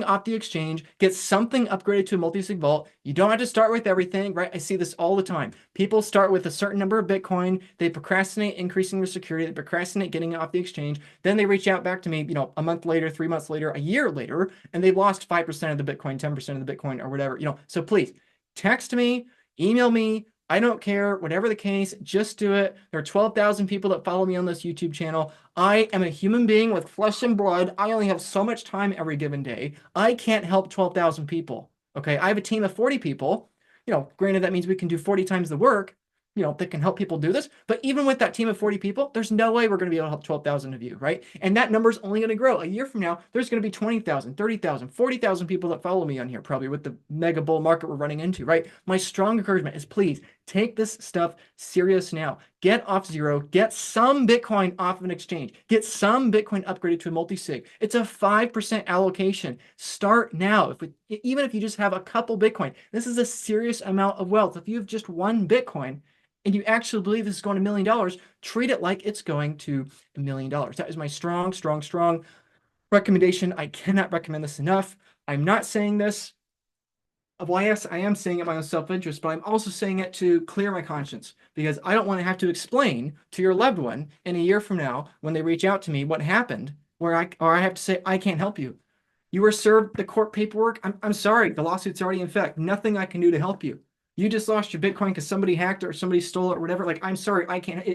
Speaker 1: off the exchange, get something upgraded to a multi-sig vault. You don't have to start with everything, right? I see this all the time. People start with a certain number of Bitcoin, they procrastinate increasing their security, they procrastinate getting it off the exchange, then they reach out back to me, a month later, 3 months later, a year later, and they've lost 5% of the Bitcoin, 10% of the Bitcoin, or whatever, So please text me, email me. I don't care, whatever the case, just do it. There are 12,000 people that follow me on this YouTube channel. I am a human being with flesh and blood. I only have so much time every given day. I can't help 12,000 people, okay? I have a team of 40 people. Granted, that means we can do 40 times the work, that can help people do this. But even with that team of 40 people, there's no way we're going to be able to help 12,000 of you, right? And that number is only going to grow. A year from now, there's going to be 20,000, 30,000, 40,000 people that follow me on here, probably with the mega bull market we're running into, right? My strong encouragement is please take this stuff serious now. Get off zero. Get some Bitcoin off of an exchange. Get some Bitcoin upgraded to a multi-sig. It's a 5% allocation. Start now. Even if you just have a couple Bitcoin, this is a serious amount of wealth. If you have just 1 Bitcoin, and you actually believe this is going to $1 million, treat it like it's going to $1 million. That is my strong, strong, strong recommendation. I cannot recommend this enough. I'm not saying this. Well, yes, I am saying it in my own self-interest, but I'm also saying it to clear my conscience, because I don't want to have to explain to your loved one in a year from now when they reach out to me what happened, or I have to say, I can't help you. You were served the court paperwork. I'm sorry, the lawsuit's already in effect. Nothing I can do to help you. You just lost your Bitcoin because somebody hacked it or somebody stole it or whatever. Like, I'm sorry, I can't.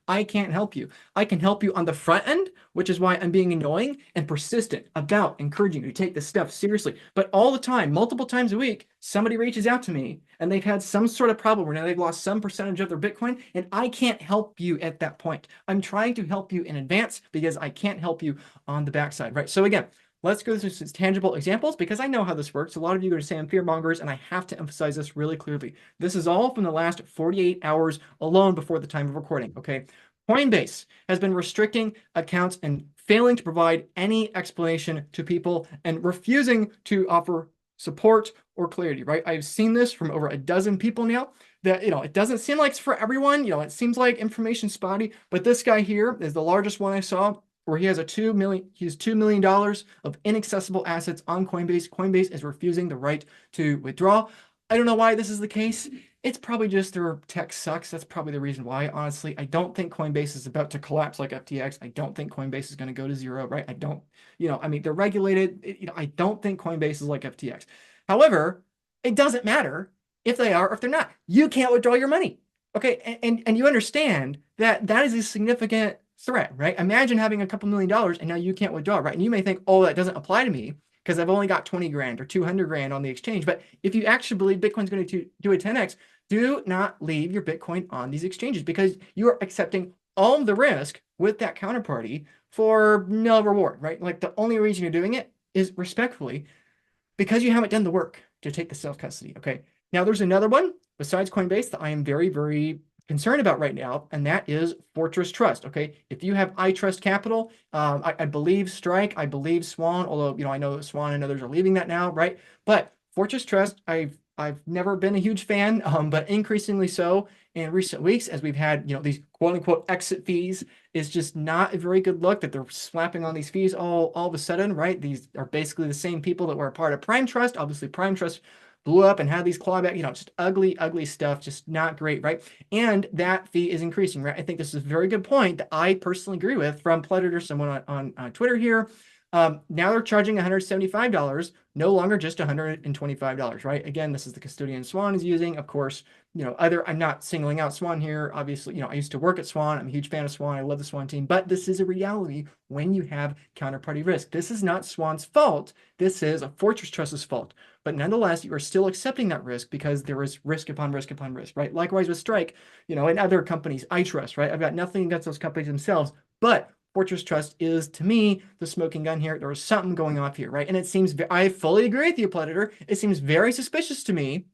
Speaker 1: I can't help you. I can help you on the front end, which is why I'm being annoying and persistent about encouraging you to take this stuff seriously. But all the time, multiple times a week, somebody reaches out to me and they've had some sort of problem where now they've lost some percentage of their Bitcoin, and I can't help you at that point. I'm trying to help you in advance because I can't help you on the backside, right? So again, let's go through some tangible examples, because I know how this works. A lot of you are going to say I'm fear mongers, and I have to emphasize this really clearly. This is all from the last 48 hours alone before the time of recording, okay? Coinbase has been restricting accounts and failing to provide any explanation to people and refusing to offer support or clarity, right? I've seen this from over a dozen people now that, it doesn't seem like it's for everyone. It seems like information spotty, but this guy here is the largest one I saw, where he has $2 million of inaccessible assets on Coinbase. Coinbase is refusing the right to withdraw. I don't know why this is the case. It's probably just their tech sucks. That's probably the reason why. Honestly, I don't think Coinbase is about to collapse like FTX. I don't think Coinbase is going to go to zero, right? I don't, they're regulated. I don't think Coinbase is like FTX. However, it doesn't matter if they are or if they're not. You can't withdraw your money. Okay. And you understand that that is a significant threat, right? Imagine having a couple $1 million and now you can't withdraw, right? And you may think, oh, that doesn't apply to me because I've only got 20 grand or 200 grand on the exchange. But if you actually believe Bitcoin's going to do a 10x, do not leave your Bitcoin on these exchanges, because you are accepting all of the risk with that counterparty for no reward, right? Like, the only reason you're doing it is respectfully because you haven't done the work to take the self-custody, okay? Now, there's another one besides Coinbase that I am very, very concerned about right now, and that is Fortress Trust. Okay, if you have iTrust Capital, I believe Strike, I believe Swan, although I know Swan and others are leaving that now, right? But Fortress Trust, I've never been a huge fan, but increasingly so in recent weeks, as we've had these quote unquote exit fees. Is just not a very good look that they're slapping on these fees all of a sudden, right? These are basically the same people that were a part of Prime Trust. Obviously, Prime Trust blew up and had these clawback, just ugly, ugly stuff, just not great, right? And that fee is increasing, right? I think this is a very good point that I personally agree with from Pledator, someone on Twitter here. Now they're charging $175, no longer just $125, right? Again, this is the custodian Swan is using. Of course, I'm not singling out Swan here. Obviously, I used to work at Swan. I'm a huge fan of Swan. I love the Swan team, but this is a reality when you have counterparty risk. This is not Swan's fault. This is a Fortress Trust's fault. But nonetheless, you are still accepting that risk because there is risk upon risk upon risk, right? Likewise with Strike, and other companies, iTrust, right? I've got nothing against those companies themselves, but Fortress Trust is, to me, the smoking gun here. There was something going off here, right? And it seems, I fully agree with you, Predator. It seems very suspicious to me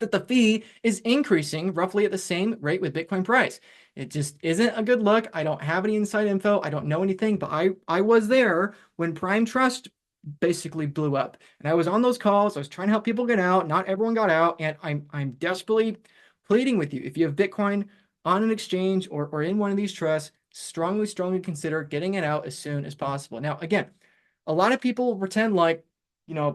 Speaker 1: that the fee is increasing roughly at the same rate with Bitcoin price. It just isn't a good look. I don't have any inside info. I don't know anything, but I was there when Prime Trust basically blew up. And I was on those calls. I was trying to help people get out. Not everyone got out. And I'm desperately pleading with you. If you have Bitcoin on an exchange or in one of these trusts, strongly consider getting it out as soon as possible. Now, again, a lot of people pretend like,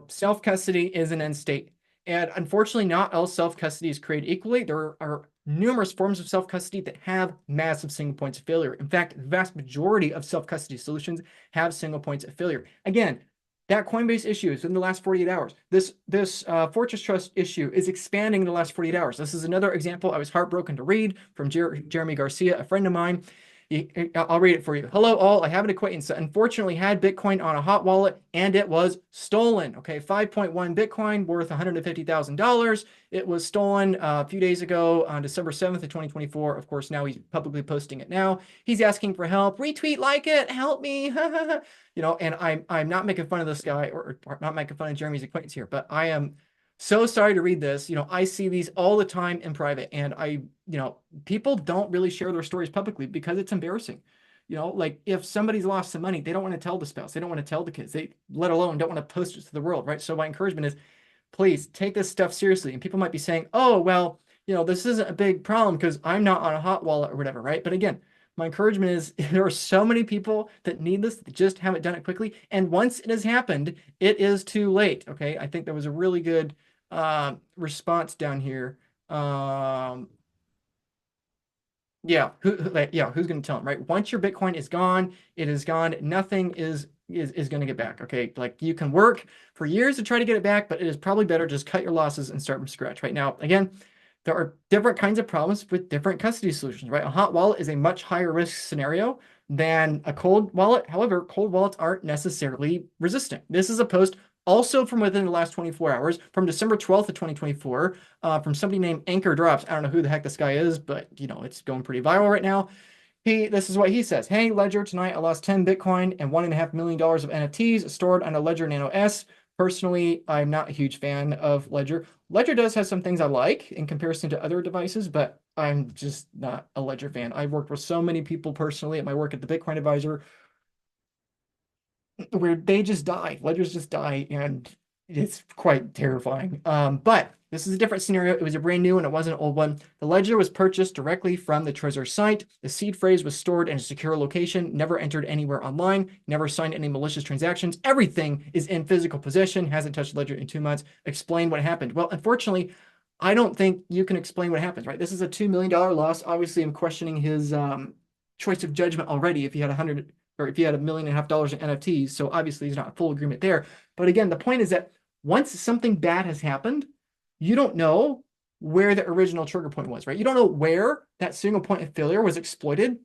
Speaker 1: self-custody is an end state. And unfortunately, not all self-custody is created equally. There are numerous forms of self-custody that have massive single points of failure. In fact, the vast majority of self-custody solutions have single points of failure. Again, that Coinbase issue is in the last 48 hours. This Fortress Trust issue is expanding in the last 48 hours. This is another example I was heartbroken to read from Jeremy Garcia, a friend of mine. I'll read it for you. Hello, all. I have an acquaintance that unfortunately had Bitcoin on a hot wallet and it was stolen. Okay, 5.1 Bitcoin worth $150,000. It was stolen a few days ago on December 7th of 2024. Of course, now he's publicly posting it now. He's asking for help. Retweet, like it, help me. And I'm not making fun of this guy or not making fun of Jeremy's acquaintance here, but I am so sorry to read this. I see these all the time in private, and people don't really share their stories publicly because it's embarrassing. Like, if somebody's lost some money, they don't want to tell the spouse, they don't want to tell the kids, they let alone don't want to post it to the world, right? So my encouragement is, please take this stuff seriously. And people might be saying, oh, well, this isn't a big problem because I'm not on a hot wallet or whatever, right? But again, my encouragement is there are so many people that need this that just haven't done it quickly. And once it has happened, it is too late. Okay. I think there was a really good response down here. Yeah, who's going to tell them, right? Once your Bitcoin is gone, it is gone. Nothing is going to get back. Okay, like you can work for years to try to get it back, but it is probably better just cut your losses and start from scratch. Right now, again, there are different kinds of problems with different custody solutions. Right, a hot wallet is a much higher risk scenario than a cold wallet. However, cold wallets aren't necessarily resistant. This is a post also from within the last 24 hours, from December 12th of 2024, from somebody named Anchor Drops. I don't know who the heck this guy is, but it's going pretty viral right now. This is what he says. Hey, Ledger, tonight I lost 10 Bitcoin and $1.5 million of NFTs stored on a Ledger Nano S. Personally, I'm not a huge fan of Ledger. Ledger does have some things I like in comparison to other devices, but I'm just not a Ledger fan. I've worked with so many people personally at my work at the Bitcoin Advisor where they just die. Ledgers just die, and it's quite terrifying. But this is a different scenario. It was a brand new and it wasn't an old one. The ledger was purchased directly from the Trezor site. The seed phrase was stored in a secure location, never entered anywhere online, never signed any malicious transactions. Everything is in physical possession, hasn't touched the ledger in 2 months. Explain what happened. Well, unfortunately, I don't think you can explain what happens, right? This is a $2 million loss. Obviously, I'm questioning his choice of judgment already if he had 100 or if he had $1.5 million in NFTs. So obviously he's not in full agreement there. But again, the point is that once something bad has happened, you don't know where the original trigger point was, right? You don't know where that single point of failure was exploited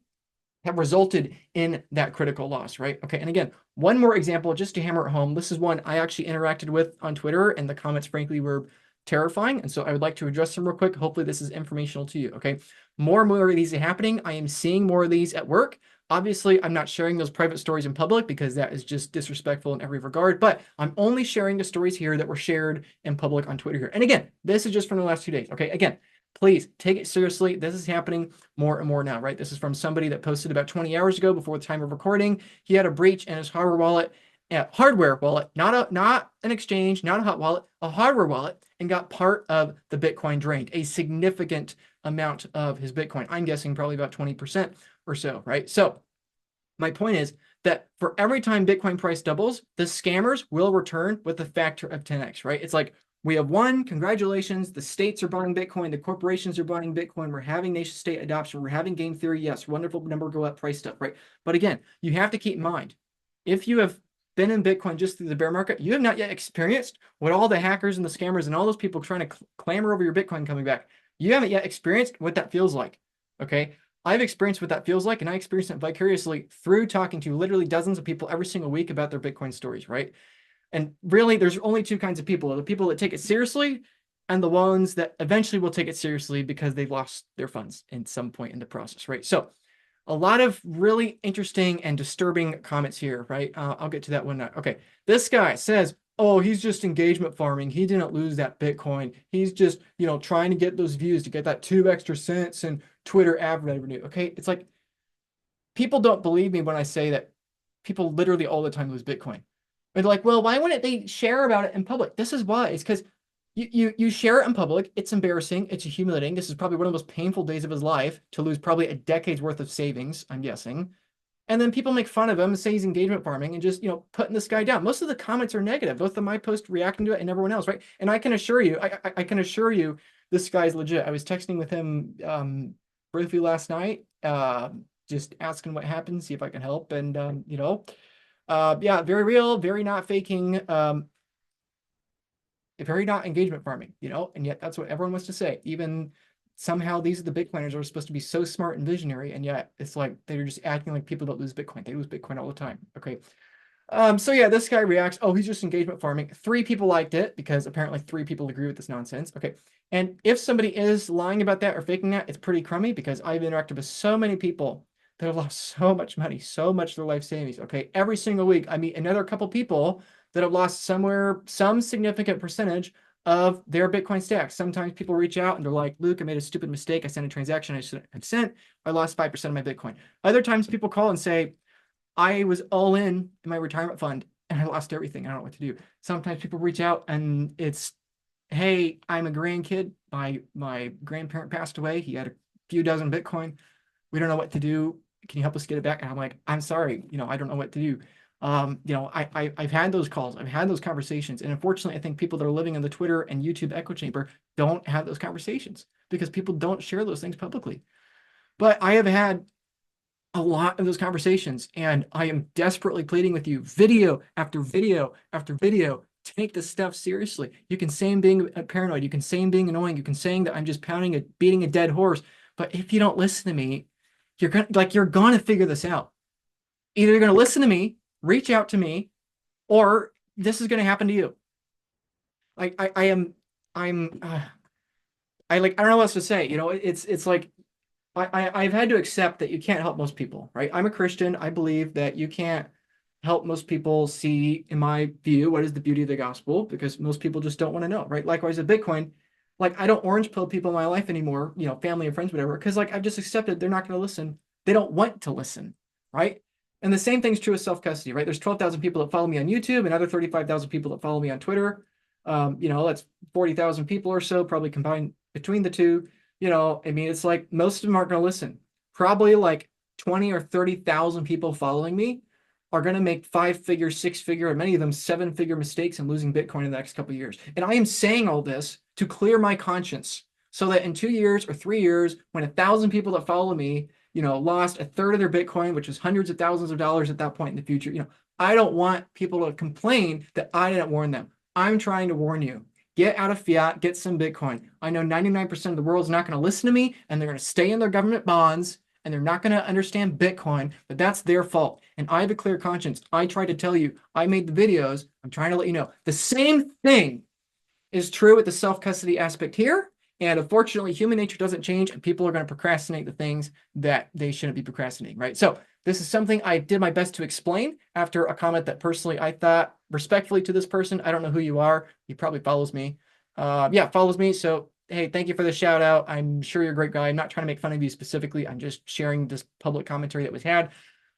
Speaker 1: that resulted in that critical loss, right? Okay, and again, one more example just to hammer it home. This is one I actually interacted with on Twitter, and the comments, frankly, were terrifying. And so I would like to address them real quick. Hopefully this is informational to you, okay? More and more of these are happening. I am seeing more of these at work. Obviously, I'm not sharing those private stories in public because that is just disrespectful in every regard, but I'm only sharing the stories here that were shared in public on Twitter here. And again, this is just from the last 2 days, okay? Again, please take it seriously. This is happening more and more now, right? This is from somebody that posted about 20 hours ago before the time of recording. He had a breach in his hardware wallet, not an exchange, not a hot wallet, a hardware wallet, and got part of the Bitcoin drained, a significant amount of his Bitcoin. I'm guessing probably about 20% or so, right? So my point is that for every time Bitcoin price doubles, the scammers will return with a factor of 10x, right? It's like, we have won, congratulations, the states are buying Bitcoin, the corporations are buying Bitcoin, we're having nation state adoption, we're having game theory, yes, wonderful number go up, price stuff, right? But again, you have to keep in mind, if you have been in Bitcoin just through the bear market, you have not yet experienced what all the hackers and the scammers and all those people trying to clamor over your Bitcoin coming back. You haven't yet experienced what that feels like, okay? I've experienced what that feels like, and I experienced it vicariously through talking to literally dozens of people every single week about their Bitcoin stories, right? And really, there's only two kinds of people: the people that take it seriously and the ones that eventually will take it seriously because they've lost their funds at some point in the process, right? So a lot of really interesting and disturbing comments here, right? I'll get to that one now. Okay, this guy says, oh, he's just engagement farming. He didn't lose that Bitcoin. He's just, trying to get those views to get that 2 extra cents and Twitter ad revenue. Okay, it's like people don't believe me when I say that people literally all the time lose Bitcoin. They're like, well, why wouldn't they share about it in public? This is why. It's because you share it in public. It's embarrassing. It's humiliating. This is probably one of the most painful days of his life to lose probably a decade's worth of savings, I'm guessing. And then people make fun of him and say he's engagement farming and just, putting this guy down. Most of the comments are negative, both of my post reacting to it and everyone else, right? And I can assure you, I can assure you this guy's legit. I was texting with him briefly last night, just asking what happened, see if I can help. And, yeah, very real, very not faking, very not engagement farming, and yet that's what everyone wants to say. Even somehow these are the Bitcoiners who are supposed to be so smart and visionary, and yet it's like they're just acting like people don't lose Bitcoin. They lose Bitcoin all the time. Okay. So yeah, this guy reacts, oh, he's just engagement farming. 3 people liked it because apparently 3 people agree with this nonsense. Okay. And if somebody is lying about that or faking that, it's pretty crummy because I've interacted with so many people that have lost so much money, so much of their life savings. Okay. Every single week, I meet another couple people that have lost some significant percentage of their Bitcoin stack. Sometimes people reach out and they're like, Luke, I made a stupid mistake. I sent a transaction I shouldn't have sent. I lost 5% of my Bitcoin. Other times people call and say, I was all in my retirement fund and I lost everything. I don't know what to do. Sometimes people reach out and it's hey, I'm a grandkid. My grandparent passed away. He had a few dozen Bitcoin. We don't know what to do. Can you help us get it back? And I'm like, I'm sorry, I don't know what to do. I've had those calls, I've had those conversations, and unfortunately, I think people that are living in the Twitter and YouTube echo chamber don't have those conversations because people don't share those things publicly. But I have had a lot of those conversations, and I am desperately pleading with you, video after video after video, take this stuff seriously. You can say I'm being paranoid, you can say I'm being annoying, you can say that I'm just beating a dead horse, but if you don't listen to me, you're gonna figure this out. Either you're gonna listen to me, reach out to me, or this is gonna happen to you. Like I am, I'm, I don't know what else to say. It's like I've had to accept that you can't help most people, right? I'm a Christian. I believe that you can't help most people see, in my view, what is the beauty of the gospel, because most people just don't want to know, right? Likewise, with Bitcoin, like I don't orange pill people in my life anymore, family and friends, whatever, because like I've just accepted they're not going to listen. They don't want to listen, right? And the same thing's true with self-custody, right? There's 12,000 people that follow me on YouTube, and other 35,000 people that follow me on Twitter. That's 40,000 people or so, probably combined between the two. It's like most of them aren't going to listen. Probably like 20 or 30,000 people following me are going to make 5-figure, 6-figure, and many of them 7-figure mistakes in losing Bitcoin in the next couple of years. And I am saying all this to clear my conscience so that in 2 years or 3 years, when 1,000 people that follow me, lost a third of their Bitcoin, which was hundreds of thousands of dollars at that point in the future, I don't want people to complain that I didn't warn them. I'm trying to warn you. Get out of fiat, get some Bitcoin. I know 99% of the world's not going to listen to me, and they're going to stay in their government bonds, and they're not going to understand Bitcoin, but that's their fault. And I have a clear conscience. I tried to tell you, I made the videos. I'm trying to let you know. The same thing is true with the self-custody aspect here. And unfortunately, human nature doesn't change, and people are going to procrastinate the things that they shouldn't be procrastinating, right? So this is something I did my best to explain after a comment that personally I thought respectfully to this person. I don't know who you are. He probably follows me. Follows me. So, hey, thank you for the shout out. I'm sure you're a great guy. I'm not trying to make fun of you specifically. I'm just sharing this public commentary that was had.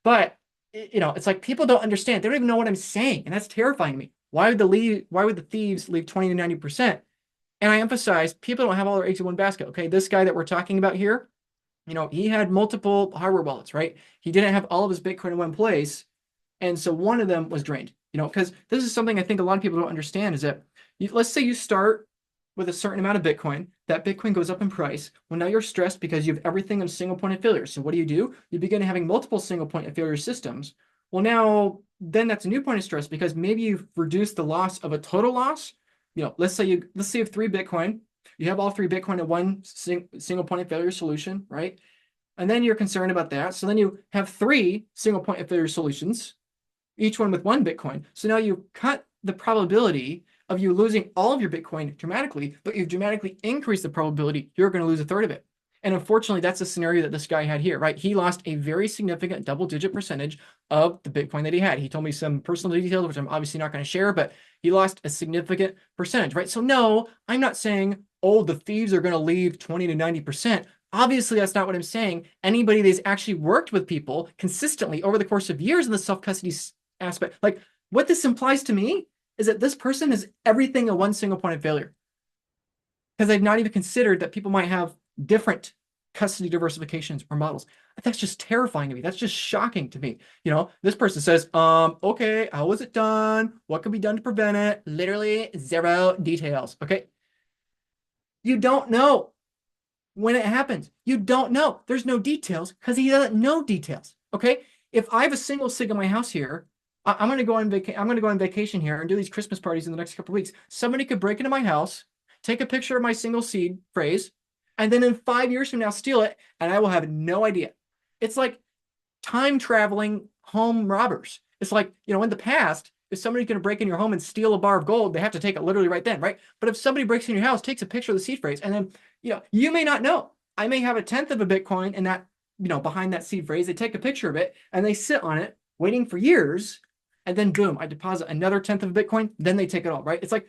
Speaker 1: But, it's like people don't understand. They don't even know what I'm saying. And that's terrifying to me. Why would the thieves leave 20 to 90%? And I emphasize, people don't have all their eggs in one basket. Okay, this guy that we're talking about here, he had multiple hardware wallets, right? He didn't have all of his Bitcoin in one place. And so one of them was drained, because this is something I think a lot of people don't understand is that let's say you start with a certain amount of Bitcoin, that Bitcoin goes up in price. Well, now you're stressed because you have everything in single point of failure. So what do? You begin having multiple single point of failure systems. Well, now then that's a new point of stress because maybe you've reduced the loss of a total loss. Let's say you have 3 Bitcoin. You have all 3 Bitcoin in one single point of failure solution, right? And then you're concerned about that. So then you have 3 single point of failure solutions, each one with 1 Bitcoin. So now you cut the probability of you losing all of your Bitcoin dramatically, but you've dramatically increased the probability you're going to lose a third of it. And unfortunately, that's the scenario that this guy had here, right? He lost a very significant double-digit percentage of the Bitcoin that he had. He told me some personal details, which I'm obviously not going to share, but he lost a significant percentage, right? So no, I'm not saying, oh, the thieves are going to leave 20 to 90%. Obviously, that's not what I'm saying. Anybody that's actually worked with people consistently over the course of years in the self-custody aspect, like what this implies to me is that this person is everything in one single point of failure. Because they've not even considered that people might have different custody diversifications or models. That's just terrifying to me. That's just shocking to me. This person says, okay, how was it done? What can be done to prevent it? Literally 0 details. Okay. You don't know when it happens. You don't know. There's no details because he doesn't know details. Okay. If I have a single sig in my house here, I'm going to go on vacation here and do these Christmas parties in the next couple of weeks. Somebody could break into my house, take a picture of my single seed phrase, and then in 5 years from now steal it, and I will have no idea. It's like time traveling home robbers. It's like, in the past, if somebody's going to break in your home and steal a bar of gold, they have to take it literally right then, right? But if somebody breaks in your house, takes a picture of the seed phrase, and then, you may not know. I may have a 1/10 of a Bitcoin and that, behind that seed phrase, they take a picture of it and they sit on it waiting for years. And then boom, I deposit another 1/10 of a Bitcoin. Then they take it all, right? It's like,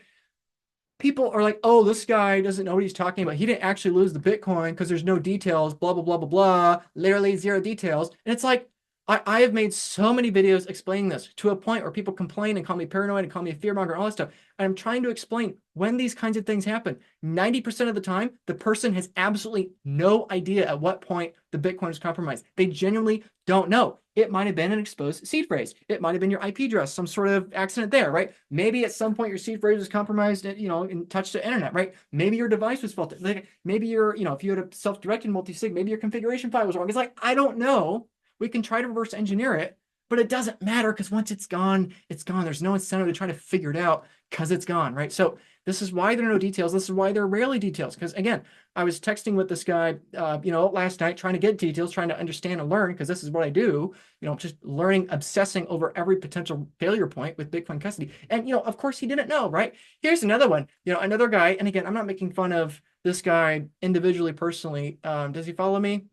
Speaker 1: people are like, oh, this guy doesn't know what he's talking about. He didn't actually lose the Bitcoin because there's no details, blah, blah, blah, blah, blah, literally 0 details. And it's like, I have made so many videos explaining this to a point where people complain and call me paranoid and call me a fearmonger and all that stuff. And I'm trying to explain when these kinds of things happen. 90% of the time, the person has absolutely no idea at what point the Bitcoin is compromised. They genuinely don't know. It might have been an exposed seed phrase. It might have been your IP address, some sort of accident there, right? Maybe at some point your seed phrase was compromised, and touched the internet, right? Maybe your device was faulted. Like maybe your, if you had a self-directed multi-sig, maybe your configuration file was wrong. It's like, I don't know. We can try to reverse engineer it, but it doesn't matter because once it's gone, it's gone. There's no incentive to try to figure it out because it's gone, right? So this is why there are no details. This is why there are rarely details. Because again, I was texting with this guy, last night, trying to get details, trying to understand and learn, because this is what I do, just learning, obsessing over every potential failure point with Bitcoin custody. And, of course he didn't know, right? Here's another one, another guy. And again, I'm not making fun of this guy individually, personally. Does he follow me?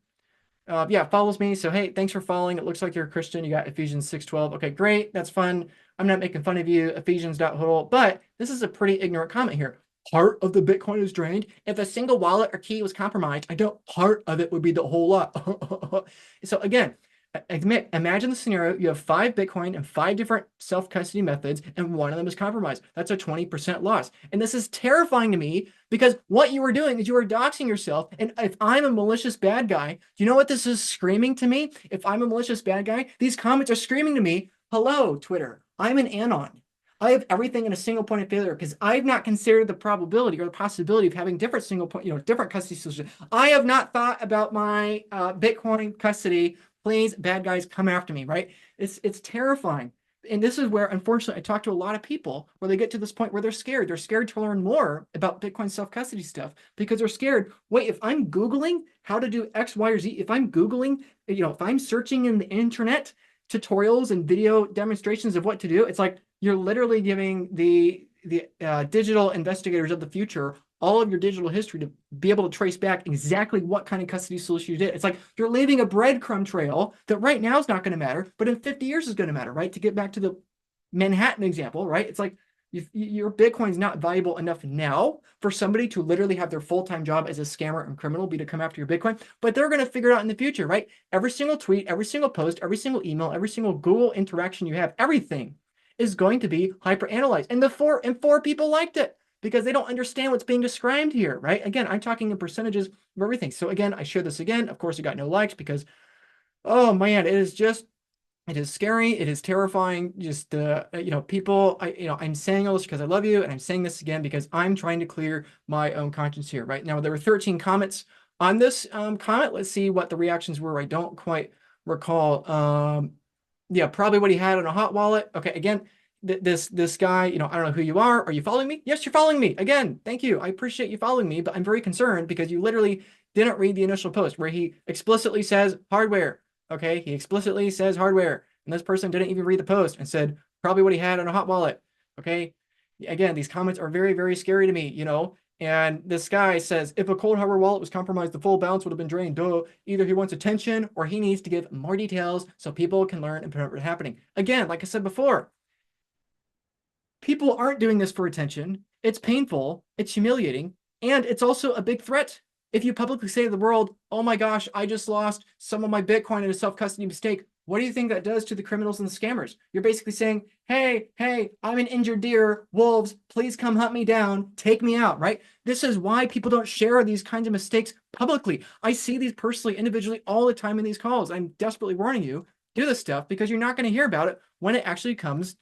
Speaker 1: Yeah, follows me. So, hey, thanks for following. It looks like you're a Christian. You got Ephesians 6:12. Okay, great. That's fun. I'm not making fun of you, Ephesians.hodl, but this is a pretty ignorant comment here. Part of the Bitcoin is drained. If a single wallet or key was compromised, part of it would be the whole lot. So again, imagine the scenario. You have 5 Bitcoin and 5 different self-custody methods, and one of them is compromised. That's a 20% loss. And this is terrifying to me because what you are doing is you are doxing yourself. And if I'm a malicious bad guy, do you know what this is screaming to me? If I'm a malicious bad guy, these comments are screaming to me, hello, Twitter, I'm an anon. I have everything in a single point of failure because I've not considered the probability or the possibility of having different single point, different custody solutions. I have not thought about my Bitcoin custody. Please, bad guys, come after me, right? It's terrifying. And this is where, unfortunately, I talk to a lot of people where they get to this point where they're scared. They're scared to learn more about Bitcoin self-custody stuff because they're scared. Wait, if I'm Googling how to do X, Y, or Z, if I'm Googling, if I'm searching in the internet tutorials and video demonstrations of what to do, it's like you're literally giving the digital investigators of the future all of your digital history to be able to trace back exactly what kind of custody solution you did. It's like you're leaving a breadcrumb trail that right now is not going to matter, but in 50 years is going to matter, right? To get back to the Manhattan example, right? It's like your Bitcoin's not valuable enough now for somebody to literally have their full-time job as a scammer and criminal be to come after your Bitcoin, but they're going to figure it out in the future, right? Every single tweet, every single post, every single email, every single Google interaction you have, everything is going to be hyper-analyzed. And four people liked it, because they don't understand what's being described here, right? Again, I'm talking in percentages of everything. So again, I share this again. Of course, it got no likes because, oh man, it is scary. It is terrifying. Just people, I'm saying all this because I love you. And I'm saying this again because I'm trying to clear my own conscience here, right? Now, there were 13 comments on this comment. Let's see what the reactions were. I don't quite recall. Yeah, probably what he had on a hot wallet. Okay, again, this guy, I don't know who you are. Are you following me? Yes, you're following me. Again, thank you. I appreciate you following me, but I'm very concerned because you literally didn't read the initial post where he explicitly says hardware. Okay, he explicitly says hardware, and this person didn't even read the post and said probably what he had on a hot wallet. Okay, again, these comments are very, very scary to me, And this guy says, if a cold hardware wallet was compromised, the full balance would have been drained. Duh. Either he wants attention or he needs to give more details so people can learn and prevent what's happening. Again, like I said before, people aren't doing this for attention. It's painful, it's humiliating, and it's also a big threat. If you publicly say to the world, oh my gosh, I just lost some of my Bitcoin in a self-custody mistake, what do you think that does to the criminals and the scammers? You're basically saying, hey, I'm an injured deer. Wolves, please come hunt me down. Take me out, right? This is why people don't share these kinds of mistakes publicly. I see these personally, individually, all the time in these calls. I'm desperately warning you, do this stuff because you're not going to hear about it when it actually comes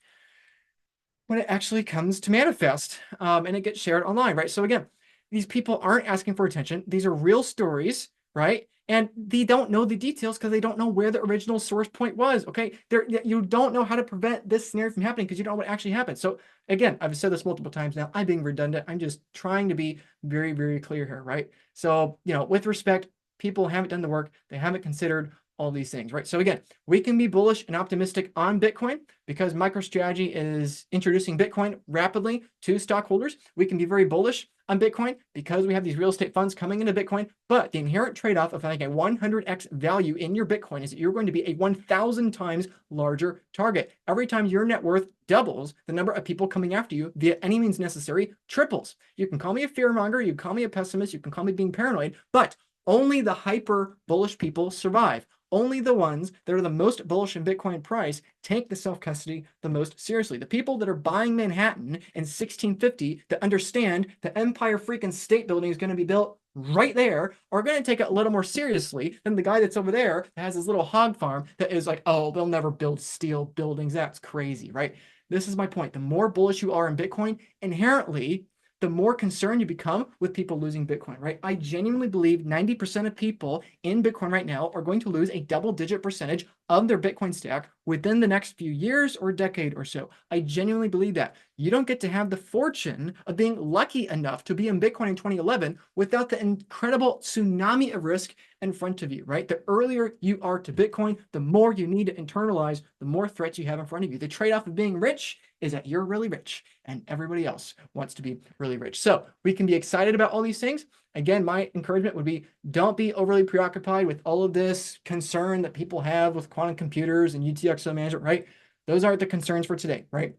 Speaker 1: to manifest and it gets shared online, right? So again, these people aren't asking for attention. These are real stories, right? And they don't know the details because they don't know where the original source point was, okay? You don't know how to prevent this scenario from happening because you don't know what actually happened. So again, I've said this multiple times now. I'm being redundant. I'm just trying to be very, very clear here, right? So, with respect, people haven't done the work. They haven't considered all these things, right? So again, we can be bullish and optimistic on Bitcoin because MicroStrategy is introducing Bitcoin rapidly to stockholders. We can be very bullish on Bitcoin because we have these real estate funds coming into Bitcoin, but the inherent trade-off of having a 100x value in your Bitcoin is that you're going to be a 1,000 times larger target. Every time your net worth doubles, the number of people coming after you via any means necessary triples. You can call me a fearmonger, you can call me a pessimist, you can call me being paranoid, but only the hyper bullish people survive. only the ones that are the most bullish in Bitcoin price take the self-custody the most seriously. The people that are buying Manhattan in 1650 that understand the Empire freaking State Building is going to be built right there are going to take it a little more seriously than the guy that's over there that has his little hog farm that is like, oh, they'll never build steel buildings. That's crazy, right? This is my point. The more bullish you are in Bitcoin, inherently, the more concerned you become with people losing Bitcoin, right? I genuinely believe 90% of people in Bitcoin right now are going to lose a double-digit percentage of their Bitcoin stack within the next few years or decade or so. I genuinely believe that. You don't get to have the fortune of being lucky enough to be in Bitcoin in 2011 without the incredible tsunami of risk in front of you, right? The earlier you are to Bitcoin, the more you need to internalize, the more threats you have in front of you. The trade-off of being rich is that you're really rich and everybody else wants to be really rich. So we can be excited about all these things. Again, my encouragement would be don't be overly preoccupied with all of this concern that people have with quantum computers and UTXO management, right? Those aren't the concerns for today, right?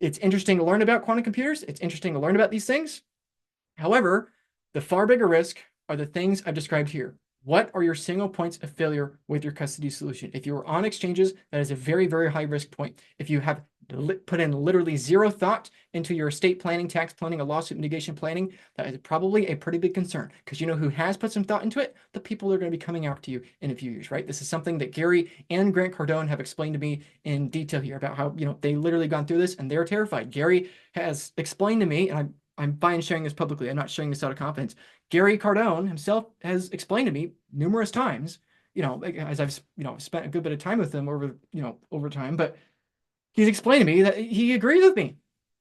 Speaker 1: It's interesting to learn about quantum computers. It's interesting to learn about these things. However, the far bigger risk are the things I've described here. What are your single points of failure with your custody solution? If you are on exchanges, that is a very, very high risk point. If you have put in literally zero thought into your estate planning, tax planning, or lawsuit mitigation planning, that is probably a pretty big concern, because you know who has put some thought into it? The people that are going to be coming after you in a few years, right? This is something that Gary and Grant Cardone have explained to me in detail here about how, they literally gone through this and they're terrified. Gary has explained to me, and I'm fine sharing this publicly, I'm not sharing this out of confidence. Gary Cardone himself has explained to me numerous times, as I've, spent a good bit of time with him over time, but he's explained to me that he agrees with me.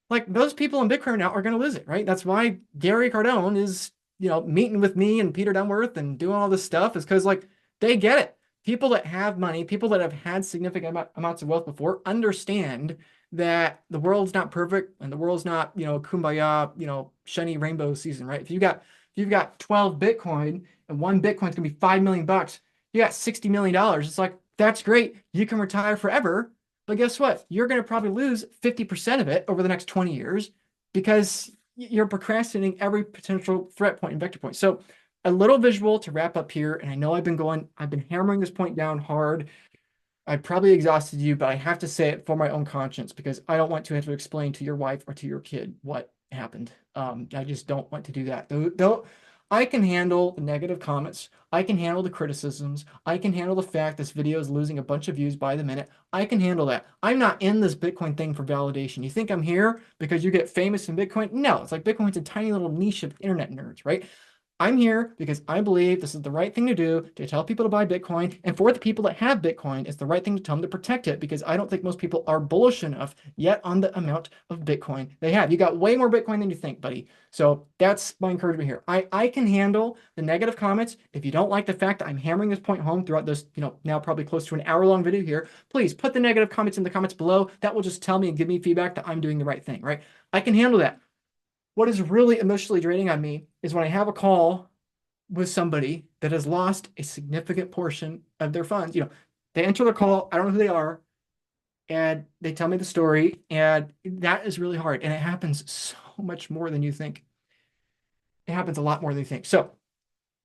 Speaker 1: Like, those people in Bitcoin now are going to lose it, right? That's why Gary Cardone is, meeting with me and Peter Dunworth and doing all this stuff, is because, like, they get it. People that have money, people that have had significant amounts of wealth before, understand that the world's not perfect and the world's not, kumbaya, shiny rainbow season, right? If you've got 12 Bitcoin and one Bitcoin's gonna be $5 million, you got $60 million. It's like, that's great. You can retire forever. But guess what? You're going to probably lose 50% of it over the next 20 years because you're procrastinating every potential threat point and vector point. So a little visual to wrap up here. And I know I've been hammering this point down hard. I probably exhausted you, but I have to say it for my own conscience because I don't want to have to explain to your wife or to your kid what happened. I just don't want to do that. Though I can handle the negative comments. I can handle the criticisms. I can handle the fact this video is losing a bunch of views by the minute. I can handle that. I'm not in this Bitcoin thing for validation. You think I'm here because you get famous in Bitcoin? No, it's like Bitcoin's a tiny little niche of internet nerds, right? I'm here because I believe this is the right thing to do to tell people to buy Bitcoin. And for the people that have Bitcoin, it's the right thing to tell them to protect it because I don't think most people are bullish enough yet on the amount of Bitcoin they have. You got way more Bitcoin than you think, buddy. So that's my encouragement here. I can handle the negative comments. If you don't like the fact that I'm hammering this point home throughout this, now probably close to an hour-long video here, please put the negative comments in the comments below. That will just tell me and give me feedback that I'm doing the right thing, right? I can handle that. What is really emotionally draining on me is when I have a call with somebody that has lost a significant portion of their funds. They enter the call, I don't know who they are, and they tell me the story, and that is really hard. And it happens so much more than you think. It happens a lot more than you think. So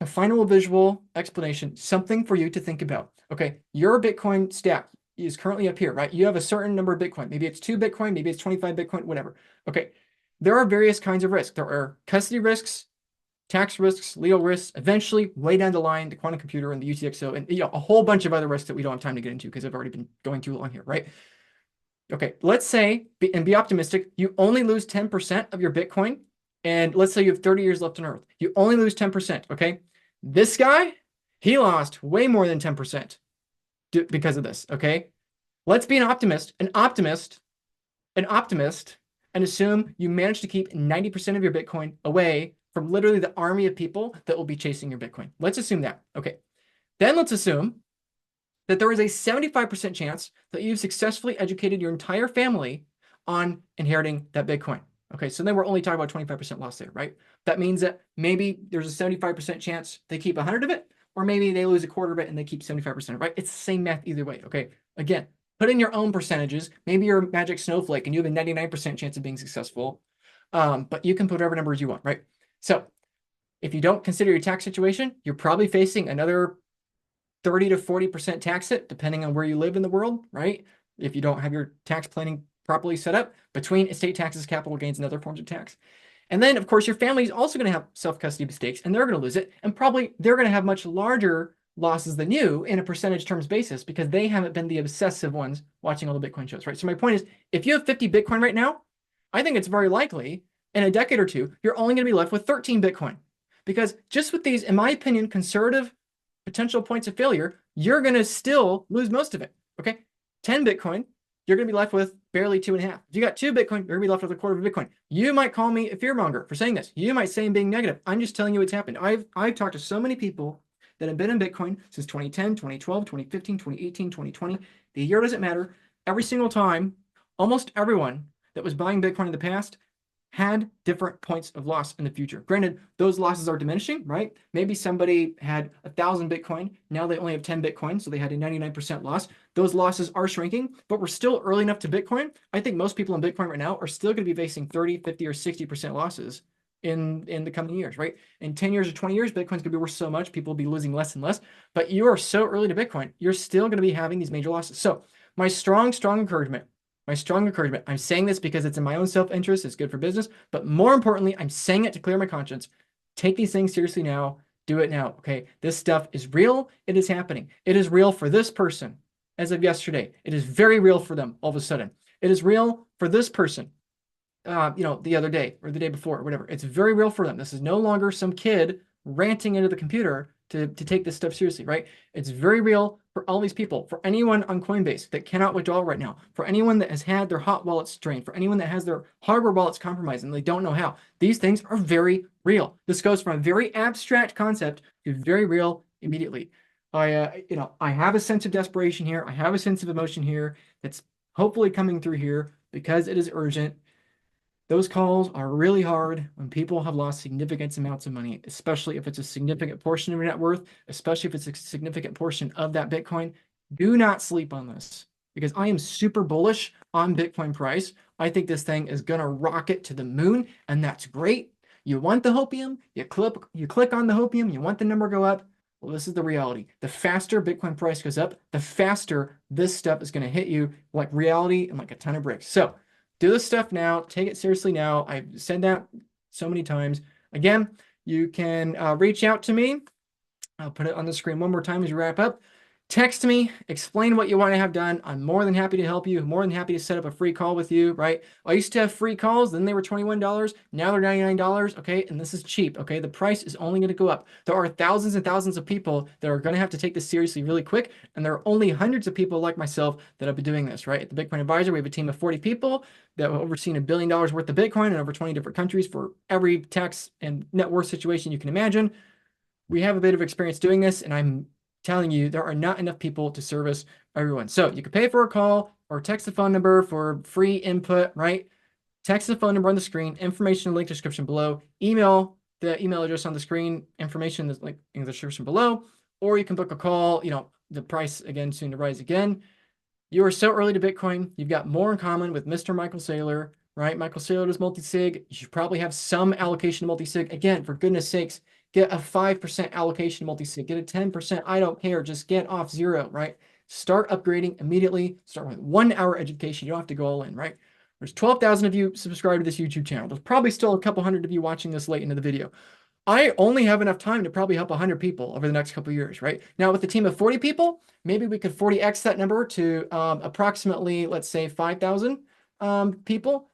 Speaker 1: a final visual explanation, something for you to think about. Okay, your Bitcoin stack is currently up here, right? You have a certain number of Bitcoin. Maybe it's 2 Bitcoin, maybe it's 25 Bitcoin, whatever. Okay, there are various kinds of risks. There are custody risks, tax risks, legal risks, eventually way down the line, the quantum computer and the UTXO, and a whole bunch of other risks that we don't have time to get into because I've already been going too long here, right? Okay, let's say, and be optimistic, you only lose 10% of your Bitcoin, and let's say you have 30 years left on Earth. You only lose 10%, okay? This guy, he lost way more than 10% because of this, okay? Let's be an optimist, and assume you managed to keep 90% of your Bitcoin away from literally the army of people that will be chasing your Bitcoin. Let's assume that. Okay. Then let's assume that there is a 75% chance that you've successfully educated your entire family on inheriting that Bitcoin. Okay, so then we're only talking about 25% loss there, right? That means that maybe there's a 75% chance they keep 100 of it, or maybe they lose a quarter of it and they keep 75%, right? It's the same math either way, okay? Again, put in your own percentages. Maybe you're a magic snowflake and you have a 99% chance of being successful, but you can put whatever numbers you want, right? So if you don't consider your tax situation, you're probably facing another 30 to 40% tax it, depending on where you live in the world, right? If you don't have your tax planning properly set up between estate taxes, capital gains, and other forms of tax. And then, of course, your family is also going to have self-custody stakes, and they're going to lose it. And probably they're going to have much larger losses than you in a percentage terms basis because they haven't been the obsessive ones watching all the Bitcoin shows, right? So my point is, if you have 50 Bitcoin right now, I think it's very likely in a decade or two, you're only going to be left with 13 Bitcoin. Because just with these, in my opinion, conservative potential points of failure, you're going to still lose most of it, okay? 10 Bitcoin, you're going to be left with barely 2.5. If you got 2 Bitcoin, you're going to be left with a quarter of a Bitcoin. You might call me a fearmonger for saying this. You might say I'm being negative. I'm just telling you what's happened. I've talked to so many people that have been in Bitcoin since 2010, 2012, 2015, 2018, 2020. The year doesn't matter. Every single time, almost everyone that was buying Bitcoin in the past had different points of loss in the future. Granted, those losses are diminishing, right? Maybe somebody had 1,000 Bitcoin. Now they only have 10 Bitcoin, so they had a 99% loss. Those losses are shrinking, but we're still early enough to Bitcoin. I think most people in Bitcoin right now are still going to be facing 30, 50, or 60% losses in the coming years, right? In 10 years or 20 years, Bitcoin's going to be worth so much, people will be losing less and less. But you are so early to Bitcoin, you're still going to be having these major losses. So my strong encouragement, I'm saying this because it's in my own self-interest, it's good for business, but more importantly, I'm saying it to clear my conscience. Take these things seriously now. Do it now, okay? This stuff is real. It is happening. It is real for this person as of yesterday. It is very real for them all of a sudden. It is real for this person, the other day or the day before or whatever. It's very real for them. This is no longer some kid ranting into the computer to take this stuff seriously, right? It's very real for all these people, for anyone on Coinbase that cannot withdraw right now, for anyone that has had their hot wallets drained, for anyone that has their Arbor wallets compromised and they don't know how. These things are very real. This goes from a very abstract concept to very real immediately. I have a sense of desperation here. I have a sense of emotion here that's hopefully coming through here because it is urgent. Those calls are really hard when people have lost significant amounts of money, especially if it's a significant portion of your net worth, especially if it's a significant portion of that Bitcoin. Do not sleep on this because I am super bullish on Bitcoin price. I think this thing is going to rocket to the moon, and that's great. You want the hopium, you click on the hopium, you want the number to go up. Well, this is the reality. The faster Bitcoin price goes up, the faster this stuff is going to hit you like reality and like a ton of bricks. So do this stuff now. Take it seriously now. I've said that so many times. Again, you can reach out to me. I'll put it on the screen one more time as we wrap up. Text me, explain what you want to have done. I'm more than happy to help you. More than happy to set up a free call with you, right? I used to have free calls, then they were $21. Now they're $99, okay? And this is cheap, okay? The price is only going to go up. There are thousands and thousands of people that are going to have to take this seriously really quick, and there are only hundreds of people like myself that have been doing this, right? At the Bitcoin Advisor, we have a team of 40 people that have overseen $1 billion worth of Bitcoin in over 20 different countries for every tax and net worth situation you can imagine. We have a bit of experience doing this, and I'm telling you, there are not enough people to service everyone. So you can pay for a call or text the phone number for free input, right? Text the phone number on the screen, information in the link description below, email the email address on the screen, information is like in the description below, or you can book a call, the price again soon to rise again. You are so early to Bitcoin. You've got more in common with Mr. Michael Saylor, right? Michael Saylor does multi-sig. You should probably have some allocation to multi-sig. Again, for goodness sakes, get a 5% allocation multi-sig. Get a 10%. I don't care. Just get off zero, right? Start upgrading immediately. Start with 1 hour education. You don't have to go all in, right? There's 12,000 of you subscribed to this YouTube channel. There's probably still a couple hundred of you watching this late into the video. I only have enough time to probably help 100 people over the next couple of years, right? Now with a team of 40 people, maybe we could 40x that number to approximately, let's say 5,000 people.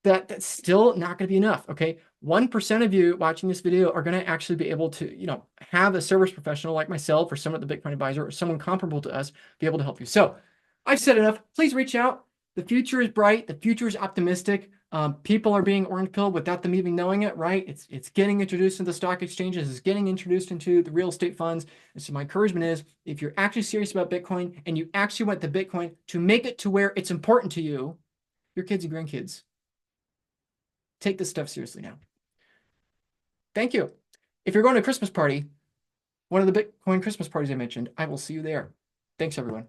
Speaker 1: That's still not going to be enough, okay? 1% of you watching this video are going to actually be able to, have a service professional like myself or someone at the Bitcoin Advisor or someone comparable to us be able to help you. So I've said enough. Please reach out. The future is bright. The future is optimistic. People are being orange pilled without them even knowing it, right? It's getting introduced into the stock exchanges. It's getting introduced into the real estate funds. And so my encouragement is, if you're actually serious about Bitcoin and you actually want the Bitcoin to make it to where it's important to you, your kids and grandkids, take this stuff seriously now. Thank you. If you're going to a Christmas party, one of the Bitcoin Christmas parties I mentioned, I will see you there. Thanks, everyone.